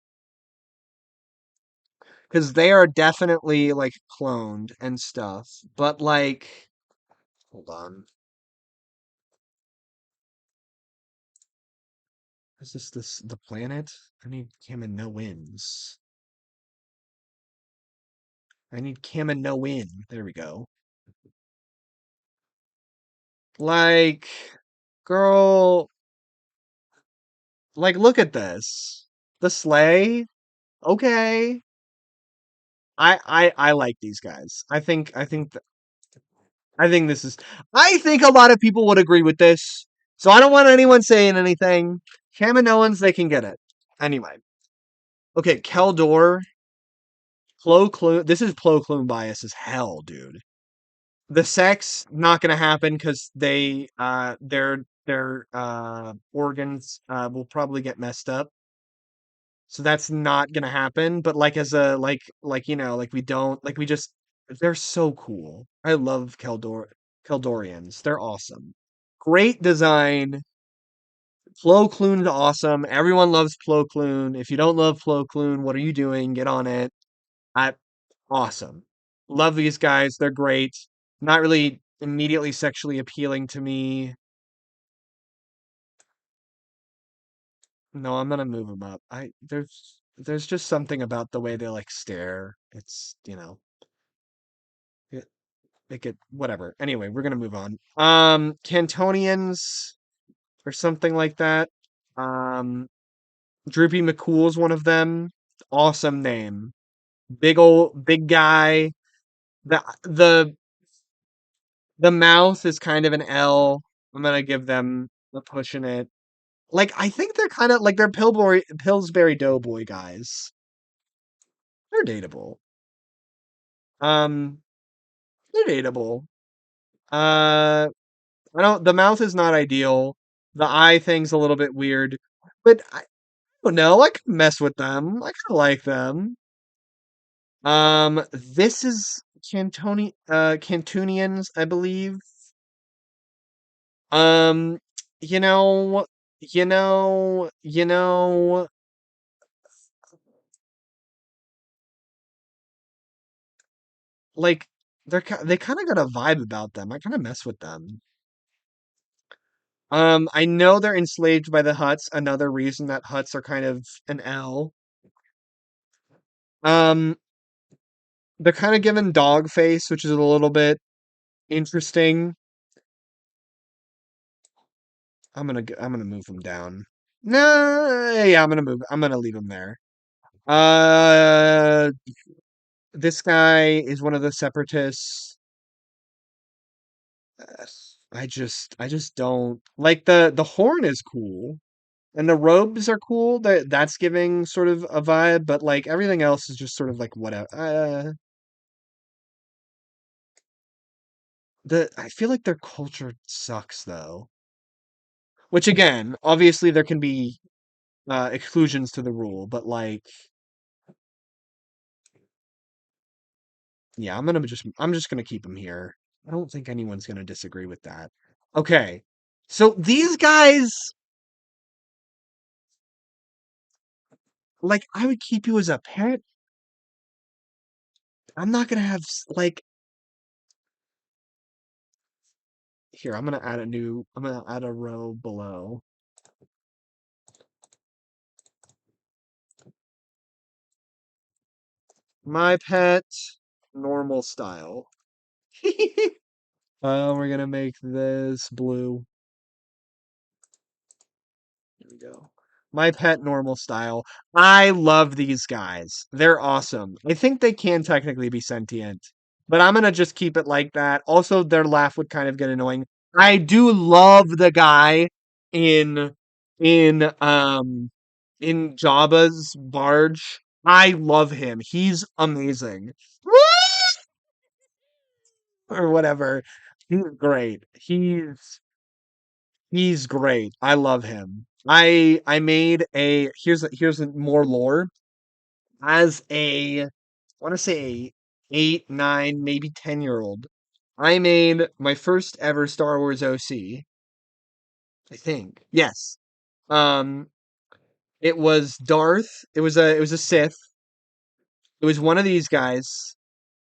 because they are definitely like cloned and stuff. But like, hold on, is this the planet? I need Kaminoans. I need Kaminoan. There we go. Like, girl, like look at this. The sleigh. Okay. I like these guys. I think a lot of people would agree with this. So I don't want anyone saying anything. Kaminoans, they can get it. Anyway. Okay, Keldor, Plo Koon. This is Plo Koon bias as hell, dude. The sex not gonna happen because their organs will probably get messed up. So that's not gonna happen. But like as a like we don't like we just they're so cool. I love Keldorians. They're awesome. Great design. Plo Koon's awesome. Everyone loves Plo Koon. If you don't love Plo Koon, what are you doing? Get on it. I Awesome. Love these guys. They're great. Not really immediately sexually appealing to me. No, I'm gonna move them up. I there's just something about the way they like stare. It's, it, make it whatever. Anyway, we're gonna move on. Cantonians or something like that. Um, Droopy McCool's one of them. Awesome name. Big guy. The mouth is kind of an L. I'm gonna give them a push in it. Like I think they're kind of like they're Pillsbury Doughboy guys. They're dateable. Um, they're dateable. Uh, I don't. The mouth is not ideal. The eye thing's a little bit weird, but I don't know. I can mess with them. I kind of like them. This is Cantonians, I believe. Um, you know, you know, like they kind of got a vibe about them. I kind of mess with them. I know they're enslaved by the Huts. Another reason that Huts are kind of an L. Um, they're kind of given dog face, which is a little bit interesting. I'm gonna move them down. No, yeah, I'm gonna leave them there. Uh, this guy is one of the separatists. Uh, I just don't like the horn is cool and the robes are cool. That's giving sort of a vibe, but like everything else is just sort of like whatever. I feel like their culture sucks though. Which again, obviously there can be exclusions to the rule, but like yeah, I'm just gonna keep them here. I don't think anyone's gonna disagree with that. Okay. So these guys, like I would keep you as a pet. I'm not gonna have like here, I'm gonna add a row below. My pet, normal style. We're gonna make this blue. Here we go. My pet normal style. I love these guys. They're awesome. I think they can technically be sentient, but I'm gonna just keep it like that. Also, their laugh would kind of get annoying. I do love the guy in in um in Jabba's barge. I love him. He's amazing. Or whatever. He's great. He's great. I love him. I made a here's a more lore. As a I want to say 8, 9, maybe 10-year old, I made my first ever Star Wars OC, I think. Yes. Um it was Darth. It was a Sith. It was one of these guys.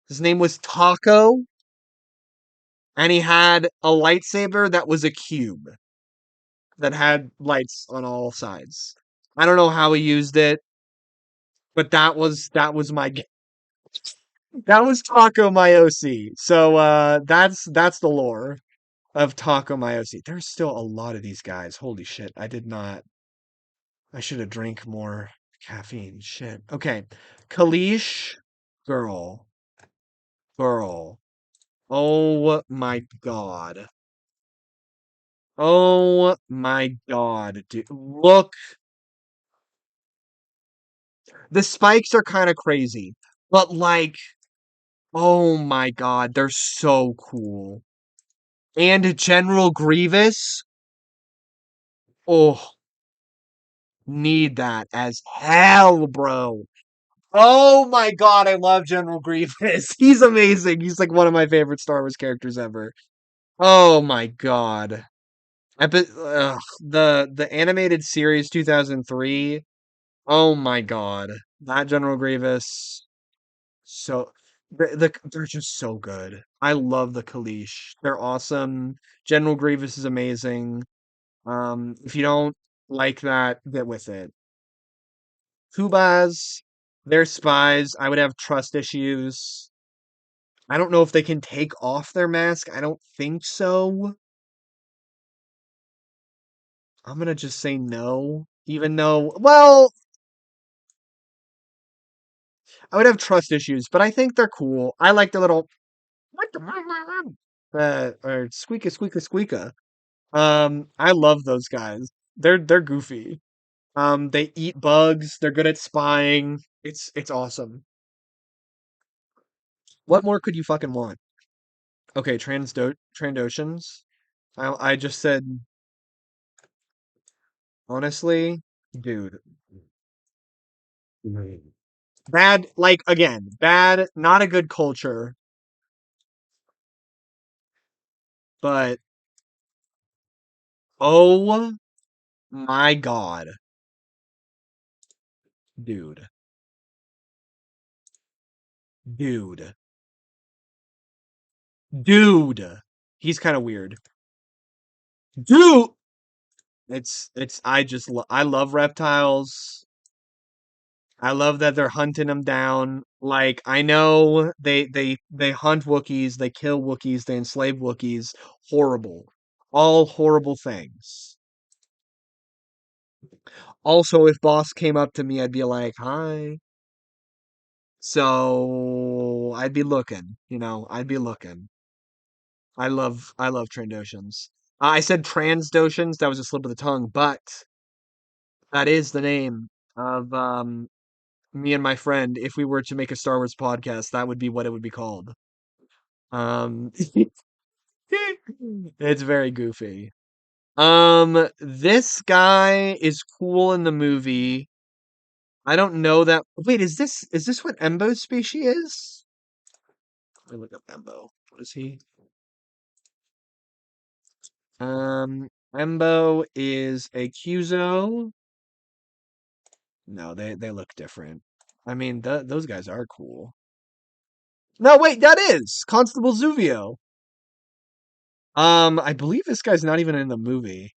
His name was Taco, and he had a lightsaber that was a cube that had lights on all sides. I don't know how he used it, but that was my that was Taco my OC. So that's the lore of Taco my OC. There's still a lot of these guys. Holy shit. I did not I should have drank more caffeine. Shit. Okay. Kalish girl. Girl. Oh my god. Oh my god, dude. Look, the spikes are kind of crazy, but like, oh my god, they're so cool. And General Grievous, oh, need that as hell, bro. Oh my god, I love General Grievous. He's amazing. He's like one of my favorite Star Wars characters ever. Oh my god. The animated series 2003. Oh my god. That General Grievous. So they're just so good. I love the Kalish. They're awesome. General Grievous is amazing. If you don't like that, get with it. Kubas, they're spies. I would have trust issues. I don't know if they can take off their mask. I don't think so. I'm gonna just say no. Even though, well, I would have trust issues, but I think they're cool. I like the little or squeaka squeaka squeaka. I love those guys. They're goofy. They eat bugs. They're good at spying. It's awesome. What more could you fucking want? Okay, Trandoshans. I just said honestly, dude. Bad, like again, bad, not a good culture, but oh my God, dude, dude, dude. He's kind of weird. Dude, I love reptiles. I love that they're hunting them down. Like I know they hunt Wookiees, they kill Wookiees, they enslave Wookiees. Horrible. All horrible things. Also, if boss came up to me, I'd be like, "Hi." So I'd be looking, I'd be looking. I love Trandoshans. I said Transdoshans, that was a slip of the tongue, but that is the name of me and my friend. If we were to make a Star Wars podcast, that would be what it would be called. Um it's very goofy. This guy is cool in the movie. I don't know that. Wait, is this what Embo's species is? Let me look up Embo. What is he? Embo is a Cuso. No, they look different. I mean, those guys are cool. No, wait, that is Constable Zuvio. I believe this guy's not even in the movie.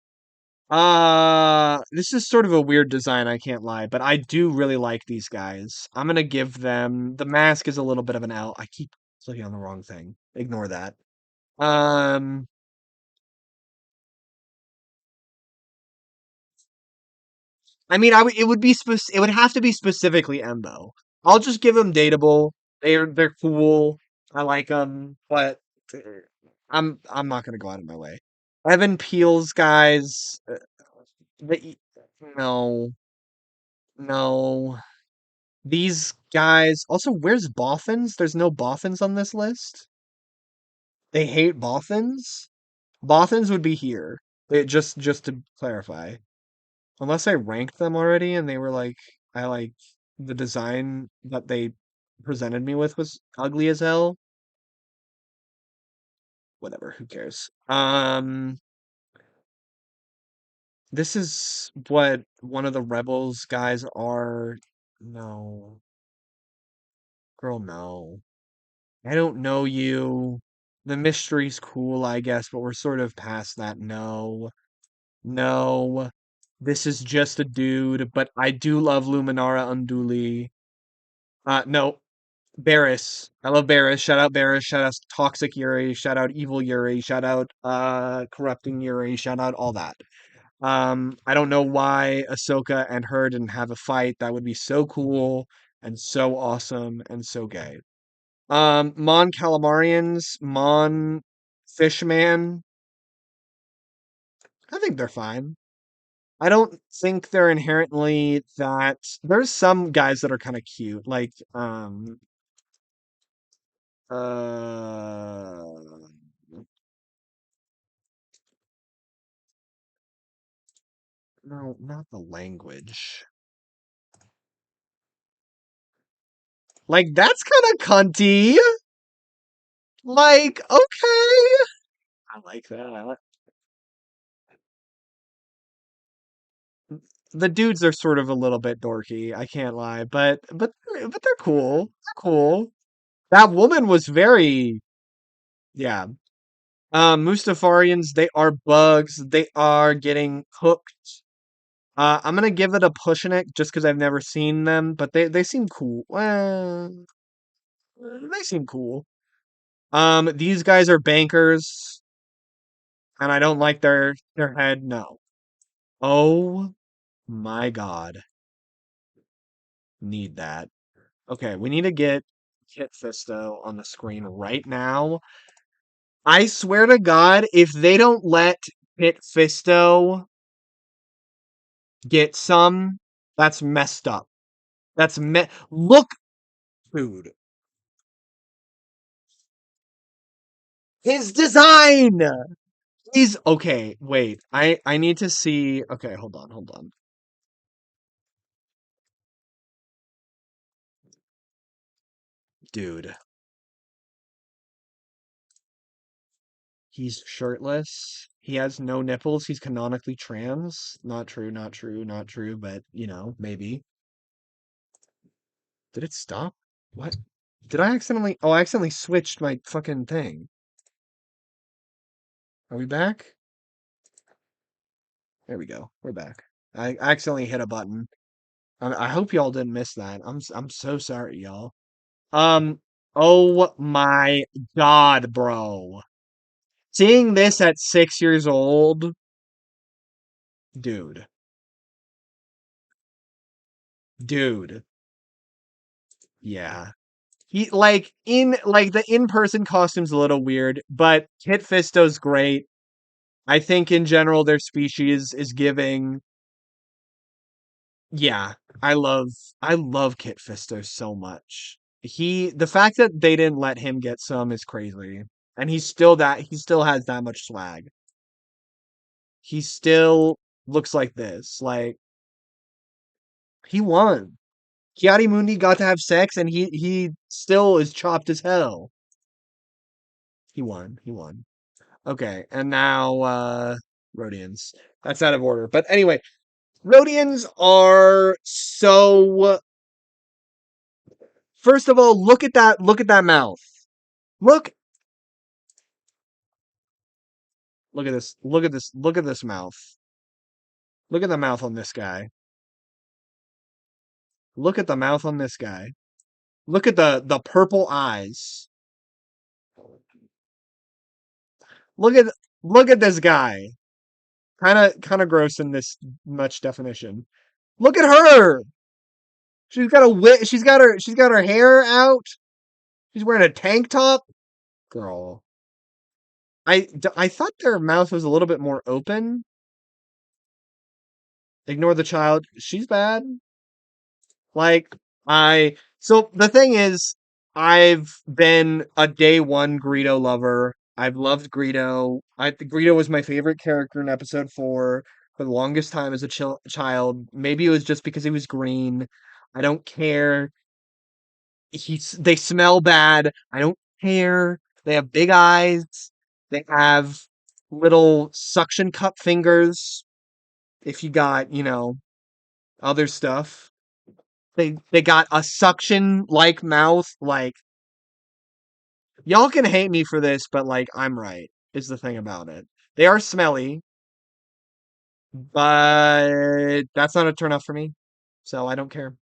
This is sort of a weird design, I can't lie, but I do really like these guys. I'm gonna give them the mask is a little bit of an L. I keep clicking on the wrong thing. Ignore that. Um, I mean, it would have to be specifically Embo. I'll just give them Dateable. They're cool. I like them, but uh, I'm not gonna go out of my way. Evan Peele's guys, they, no, no. These guys. Also, where's Boffins? There's no Boffins on this list. They hate Boffins. Boffins would be here. Just to clarify. Unless I ranked them already and they were like I like the design that they presented me with was ugly as hell. Whatever, who cares? This is what one of the rebels guys are. No. Girl, no. I don't know you. The mystery's cool, I guess, but we're sort of past that. No. No. This is just a dude, but I do love Luminara Unduli. No. Barris. I love Barris. Shout out Barris. Shout out Toxic Yuri. Shout out Evil Yuri. Shout out Corrupting Yuri. Shout out all that. I don't know why Ahsoka and her didn't have a fight. That would be so cool and so awesome and so gay. Mon Calamarians, Mon Fishman. I think they're fine. I don't think they're inherently that. There's some guys that are kind of cute, like uh no, not the language. Like that's kind of cunty. Like okay, I like that. The dudes are sort of a little bit dorky. I can't lie, but they're cool. They're cool. That woman was very yeah. Mustafarians, they are bugs. They are getting cooked. I'm gonna give it a pushing it just because I've never seen them, but they seem cool. Well, they seem cool. These guys are bankers, and I don't like their head. No. Oh my God, need that. Okay, we need to get Kit Fisto on the screen right now. I swear to God, if they don't let Kit Fisto get some. That's messed up. Look, dude. His design. He's okay. Wait, I need to see. Okay, hold on, dude. He's shirtless. He has no nipples. He's canonically trans. Not true. Not true. Not true. But maybe. Did it stop? What? Did I accidentally? Oh, I accidentally switched my fucking thing. Are we back? There we go. We're back. I accidentally hit a button. I hope y'all didn't miss that. I'm so sorry, y'all. Um. Oh my God, bro. Seeing this at 6 years old, dude, dude, yeah. He like the in-person costume's a little weird, but Kit Fisto's great. I think in general their species is giving. Yeah, I love I love Kit Fisto so much. The fact that they didn't let him get some is crazy. And he still has that much swag. He still looks like this. Like he won. Kiadi Mundi got to have sex and he still is chopped as hell. He won. He won. Okay, and now Rhodians. That's out of order. But anyway, Rhodians are so first of all, look at that mouth. Look look at this. Look at this. Look at this mouth. Look at the mouth on this guy. Look at the mouth on this guy. Look at the purple eyes. Look at look at this guy. Kind of gross in this much definition. Look at her. She's got her hair out. She's wearing a tank top. Girl. I thought their mouth was a little bit more open. Ignore the child. She's bad. Like so the thing is, I've been a day one Greedo lover. I've loved Greedo. Greedo was my favorite character in episode 4 for the longest time as a child. Maybe it was just because he was green. I don't care. They smell bad. I don't care. They have big eyes. They have little suction cup fingers. If you got, other stuff. They got a suction like mouth. Like y'all can hate me for this, but like I'm right. Is the thing about it. They are smelly, but that's not a turn off for me. So I don't care.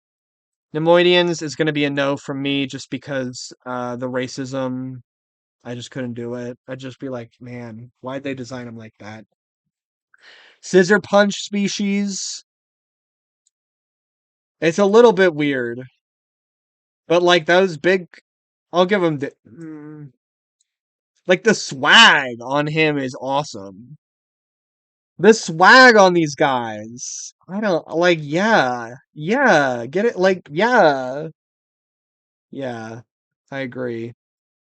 Nemoidians is going to be a no from me just because the racism. I just couldn't do it. I'd just be like, man, why'd they design them like that? Scissor punch species. It's a little bit weird, but like those big, I'll give him like the swag on him is awesome. The swag on these guys. I don't like, yeah, yeah, get it? Like, yeah, yeah, I agree.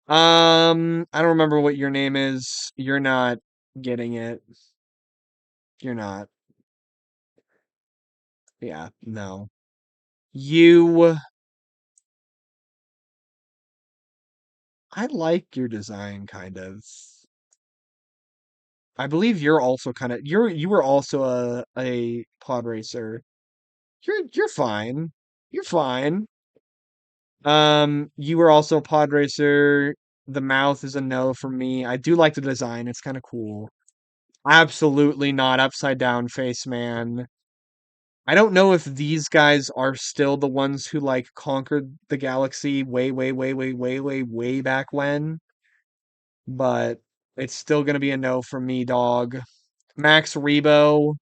I don't remember what your name is. You're not getting it. You're not. Yeah, no. You, I like your design kind of. I believe you're also kind of you were also a pod racer. You're fine. You're fine. You were also a pod racer. The mouth is a no for me. I do like the design. It's kind of cool. Absolutely not upside down face man. I don't know if these guys are still the ones who like conquered the galaxy way back when, but it's still gonna be a no from me, dog. Max Rebo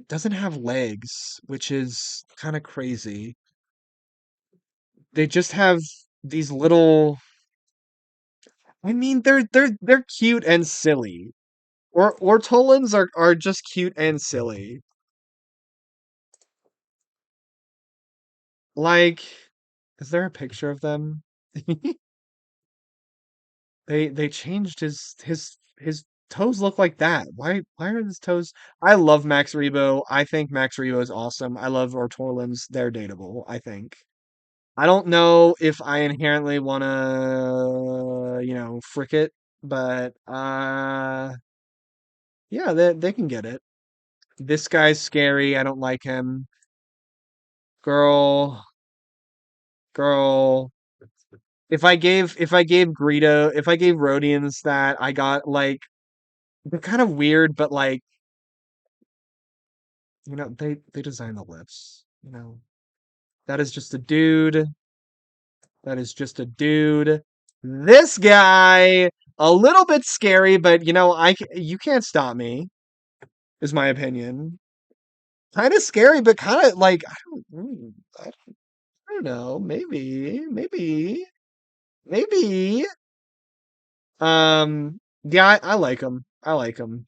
doesn't have legs, which is kind of crazy. They just have these little. I mean, they're cute and silly. Or Ortolans are just cute and silly. Like, is there a picture of them? They changed his toes look like that. Why are his toes? I love Max Rebo. I think Max Rebo is awesome. I love Ortorlands. They're dateable, I think. I don't know if I inherently wanna, frick it, but yeah, they can get it. This guy's scary. I don't like him. Girl, girl. If I gave Rhodians that, I got like they're kind of weird, but like, they design the lips, That is just a dude. That is just a dude. This guy, a little bit scary, but you can't stop me, is my opinion. Kind of scary, but kind of like I don't know, maybe. Yeah, I like him. I like him.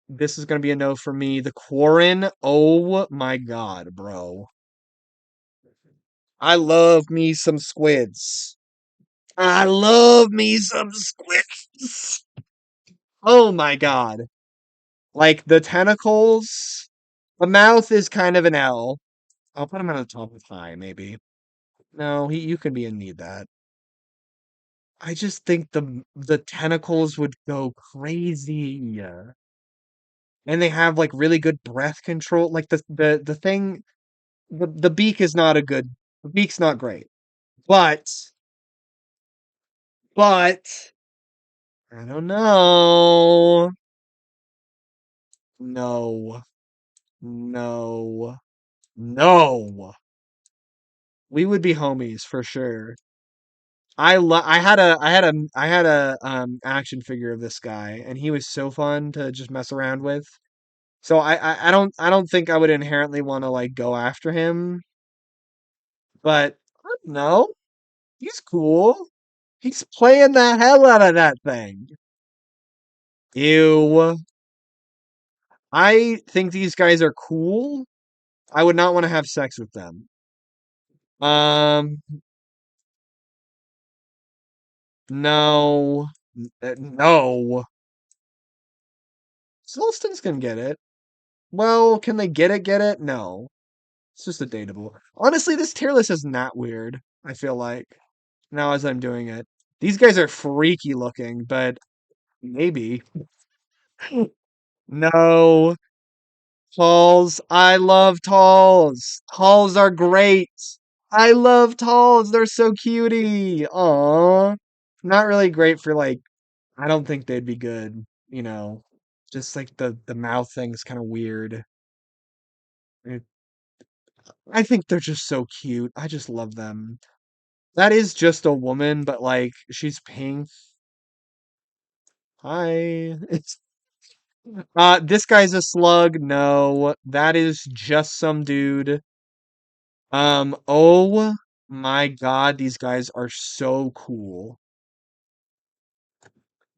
This is gonna be a no for me. The Quarren, oh my god, bro. I love me some squids. I love me some squids. Oh my god. Like the tentacles, the mouth is kind of an L. I'll put him at the top of high, maybe. No, you can be in need that. I just think the tentacles would go crazy. And they have like really good breath control. Like the thing the beak is not a good the beak's not great. But but I don't know. No. No. No. We would be homies for sure. I had a action figure of this guy and he was so fun to just mess around with. So I don't think I would inherently want to like go after him, but I don't know. He's cool. He's playing the hell out of that thing. Ew. I think these guys are cool. I would not want to have sex with them. Um, no. No. Solston's gonna get it. Well, can they get it? No. It's just a dateable. Honestly, this tier list is not weird, I feel like. Now as I'm doing it. These guys are freaky looking, but maybe. No. Talls. I love talls. Talls are great. I love talls. They're so cutie. Aw. Not really great for like, I don't think they'd be good, you know. Just like the mouth thing's kind of weird. It- I think they're just so cute. I just love them. That is just a woman, but like she's pink. Hi. It's this guy's a slug. No, that is just some dude. Oh my God, these guys are so cool.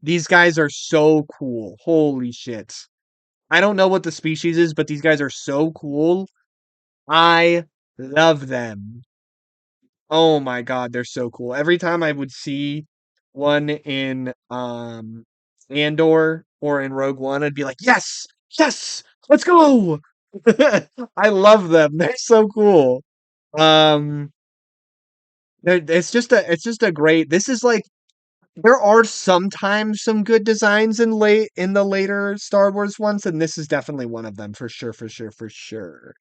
These guys are so cool. Holy shit. I don't know what the species is, but these guys are so cool. I love them. Oh my God, they're so cool. Every time I would see one in Andor or in Rogue One, I'd be like, "Yes! Yes! Let's go!" I love them. They're so cool. Um it's just a great this is like there are sometimes some good designs in the later Star Wars ones, and this is definitely one of them for sure, for sure, for sure.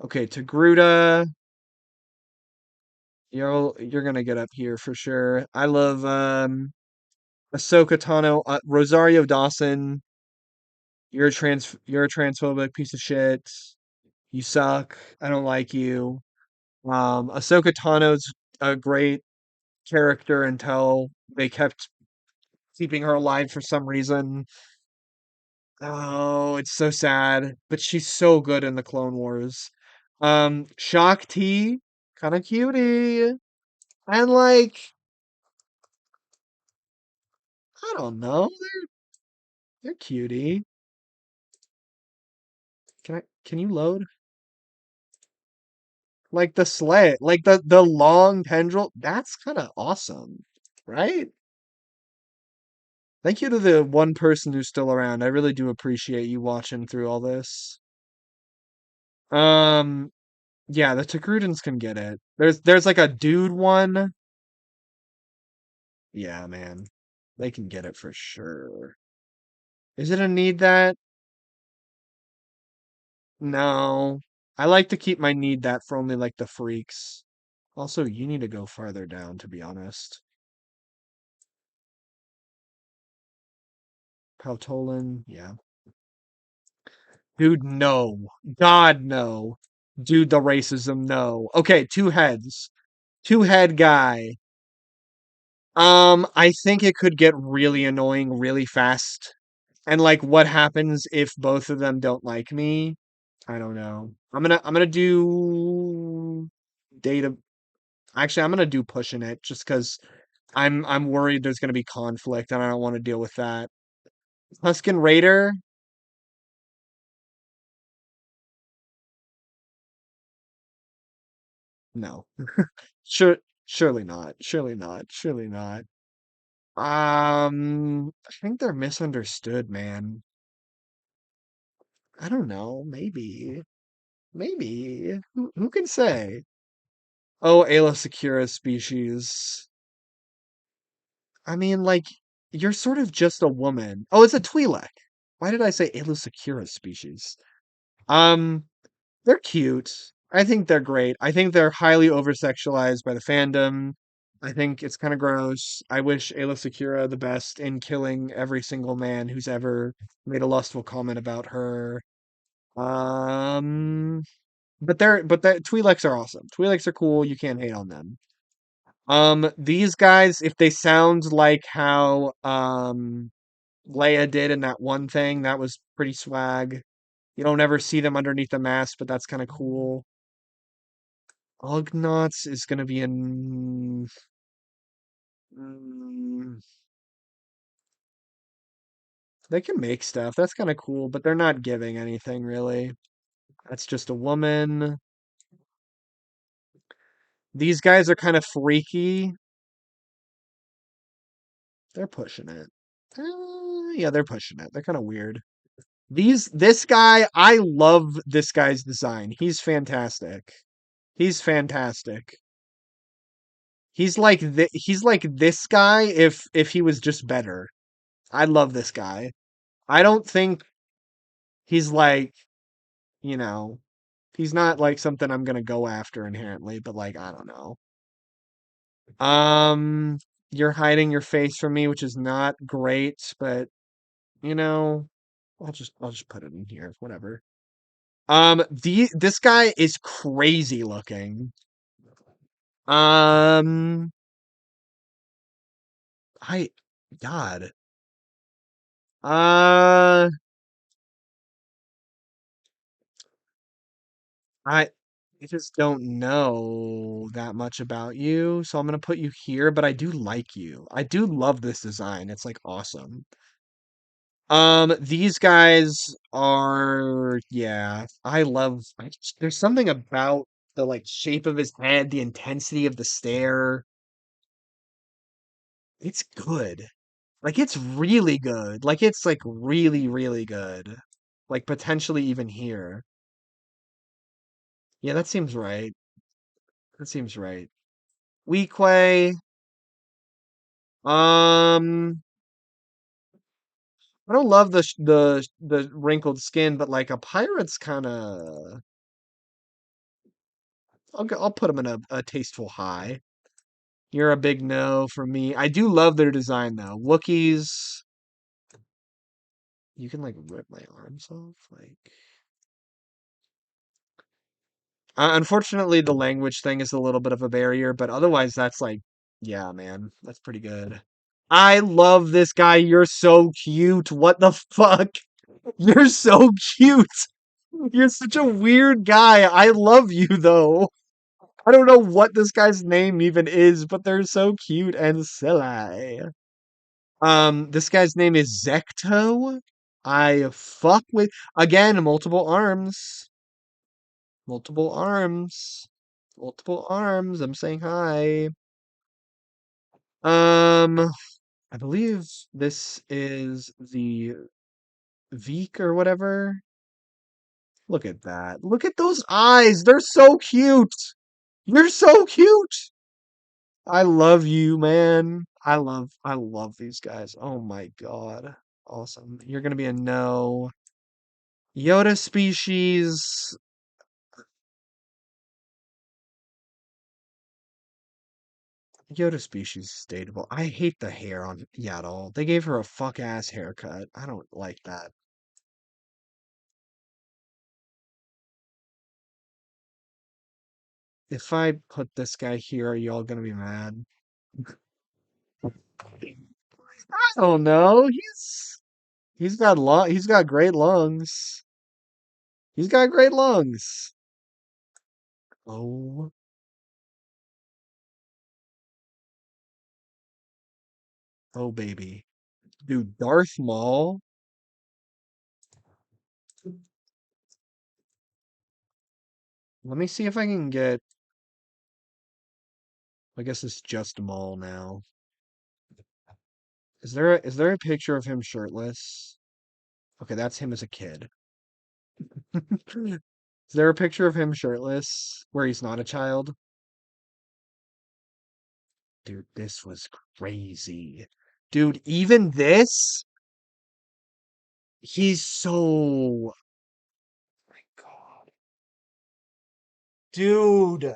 Okay, Togruta, you're gonna get up here for sure. I love Ahsoka Tano, Rosario Dawson. You're a transphobic piece of shit. You suck. I don't like you. Ahsoka Tano's a great character until they kept keeping her alive for some reason. Oh, it's so sad, but she's so good in the Clone Wars. Shock T, kind of cutie, and like I don't know, They're cutie. Can you load? Like the sled, like the long tendril. That's kind of awesome, right? Thank you to the one person who's still around. I really do appreciate you watching through all this. Um, yeah, the Takrudans can get it. There's like a dude one. Yeah, man. They can get it for sure. Is it a need that? No. I like to keep my need that for only like the freaks. Also, you need to go farther down, to be honest. Pautolan, yeah. Dude, no. God, no. Dude, the racism, no. Okay, two heads. Two head guy. I think it could get really annoying really fast. And like what happens if both of them don't like me? I don't know. I'm gonna do data. Actually, I'm gonna do pushing it just because I'm worried there's gonna be conflict and I don't want to deal with that. Tusken Raider? No. Sure, surely not. Surely not. Surely not. I think they're misunderstood, man. I don't know. Maybe. Maybe. Who can say? Oh, Ayla Secura species. I mean, like, you're sort of just a woman. Oh, it's a Twi'lek. Why did I say Ayla Secura species? Um, they're cute. I think they're great. I think they're highly oversexualized by the fandom. I think it's kind of gross. I wish Ayla Secura the best in killing every single man who's ever made a lustful comment about her. Um, but the Twi'leks are awesome. Twi'leks are cool. You can't hate on them. These guys, if they sound like how Leia did in that one thing, that was pretty swag. You don't ever see them underneath the mask, but that's kind of cool. Ugnaughts is gonna be in. Mm, they can make stuff. That's kind of cool, but they're not giving anything really. That's just a woman. These guys are kind of freaky. They're pushing it. Yeah, they're pushing it. They're kind of weird. This guy, I love this guy's design. He's fantastic. He's fantastic. He's like this guy if he was just better. I love this guy. I don't think he's like, you know, he's not like something I'm gonna go after inherently, but like I don't know. Um, you're hiding your face from me, which is not great, but you know, I'll just put it in here, whatever. This guy is crazy looking. Um, I, God, uh, I, I just don't know that much about you, so I'm gonna put you here. But I do like you. I do love this design. It's like awesome. These guys are, yeah, there's something about the like shape of his head, the intensity of the stare. It's good. Like it's really good. Like it's like really, really good. Like potentially even here. Yeah, that seems right. That seems right. Weequay. I don't love the wrinkled skin, but like a pirate's kind of. I'll put him in a tasteful high. You're a big no for me. I do love their design though. Wookiees. You can like rip my arms off. Like, unfortunately, the language thing is a little bit of a barrier, but otherwise, that's like, yeah, man, that's pretty good. I love this guy. You're so cute. What the fuck? You're so cute. You're such a weird guy. I love you though. I don't know what this guy's name even is, but they're so cute and silly. This guy's name is Zecto. I fuck with again multiple arms. Multiple arms. Multiple arms. I'm saying hi. Um, I believe this is the Veek or whatever. Look at that. Look at those eyes. They're so cute. You're so cute. I love you, man. I love these guys. Oh my God. Awesome. You're gonna be a no. Yoda species. Yoda species is dateable. I hate the hair on Yaddle. They gave her a fuck ass haircut. I don't like that. If I put this guy here, are y'all gonna be mad? I don't know. He's got great lungs. He's got great lungs. Oh, oh baby. Dude, Darth Maul. Let me see if I can get I guess it's just Maul now. Is there a picture of him shirtless? Okay, that's him as a kid. Is there a picture of him shirtless where he's not a child? Dude, this was crazy. Dude, even this, he's so my God. Dude.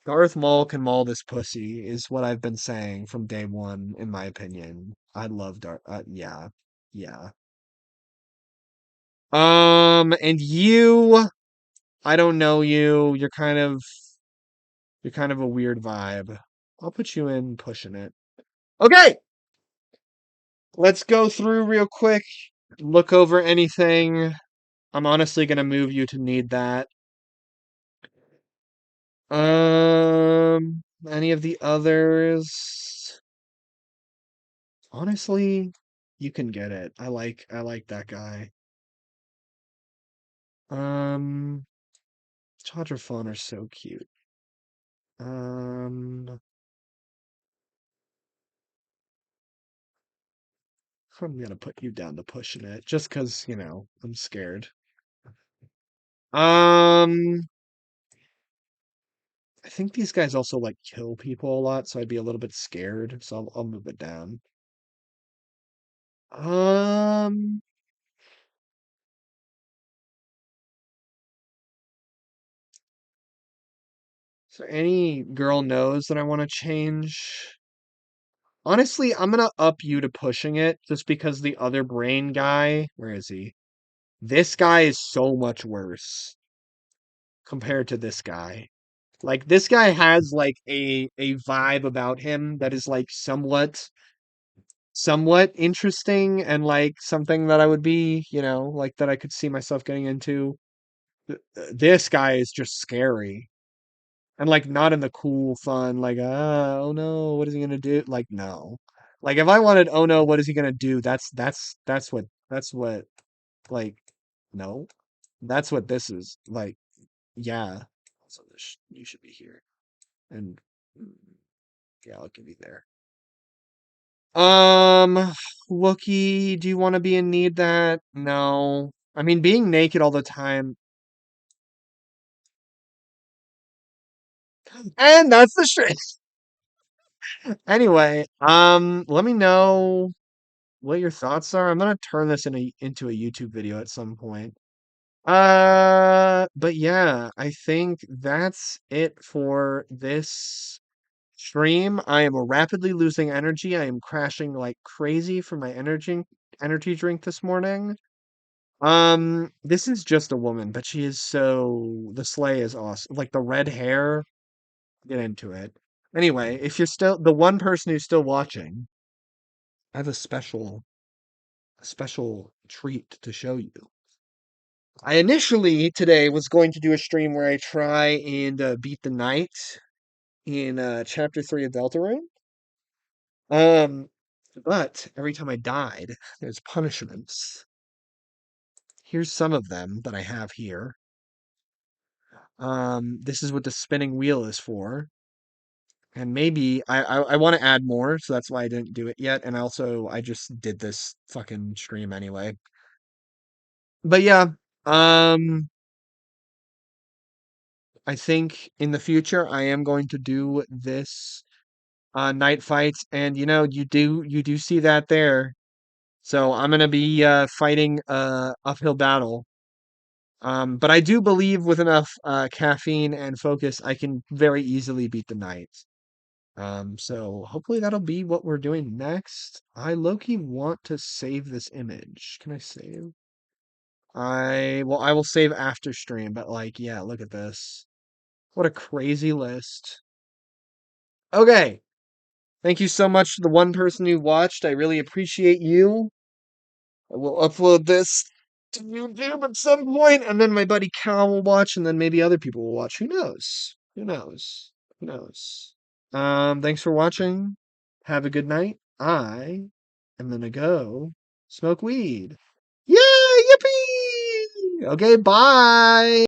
Darth Maul can maul this pussy is what I've been saying from day one, in my opinion. I love Darth. Yeah, yeah. And you, I don't know you. You're kind of a weird vibe. I'll put you in pushing it. Okay, let's go through real quick. Look over anything. I'm honestly gonna move you to need that. Any of the others? Honestly, you can get it. I like that guy. Um, Chadrafon are so cute. Um, I'm gonna put you down to pushing it just 'cause, I'm scared. Um, I think these guys also like kill people a lot, so I'd be a little bit scared, so I'll move it down. Um, is there any girl knows that I want to change? Honestly, I'm gonna up you to pushing it just because the other brain guy, where is he? This guy is so much worse compared to this guy. Like this guy has like a vibe about him that is like somewhat interesting and like something that I would be, like that I could see myself getting into. This guy is just scary. And like not in the cool fun like oh no, what is he going to do? Like no. Like if I wanted oh no, what is he going to do? That's what like no. That's what this is. Like yeah. So you should be here. And mm, yeah, I'll give you there. Wookie, do you want to be in need that? No. I mean, being naked all the time. And that's the shit. Anyway, let me know what your thoughts are. I'm gonna turn this into a YouTube video at some point. But yeah, I think that's it for this stream. I am rapidly losing energy. I am crashing like crazy from my energy drink this morning. This is just a woman, but the sleigh is awesome. Like the red hair, get into it. Anyway, if you're still the one person who's still watching, I have a special treat to show you. I initially today was going to do a stream where I try and beat the knight in chapter 3 of Deltarune. Um, But every time I died, there's punishments. Here's some of them that I have here. This is what the spinning wheel is for. And maybe I want to add more, so that's why I didn't do it yet. And also, I just did this fucking stream anyway. But yeah, um, I think in the future I am going to do this night fights, and you do see that there. So I'm gonna be fighting uphill battle. But I do believe with enough caffeine and focus, I can very easily beat the knights. So hopefully that'll be what we're doing next. I low-key want to save this image. Can I save? I will save after stream, but like, yeah, look at this. What a crazy list. Okay. Thank you so much to the one person who watched. I really appreciate you. I will upload this to YouTube at some point, and then my buddy Cal will watch, and then maybe other people will watch. Who knows? Who knows? Who knows? Thanks for watching. Have a good night. I am gonna go smoke weed. Yay! Yippee! Okay, bye.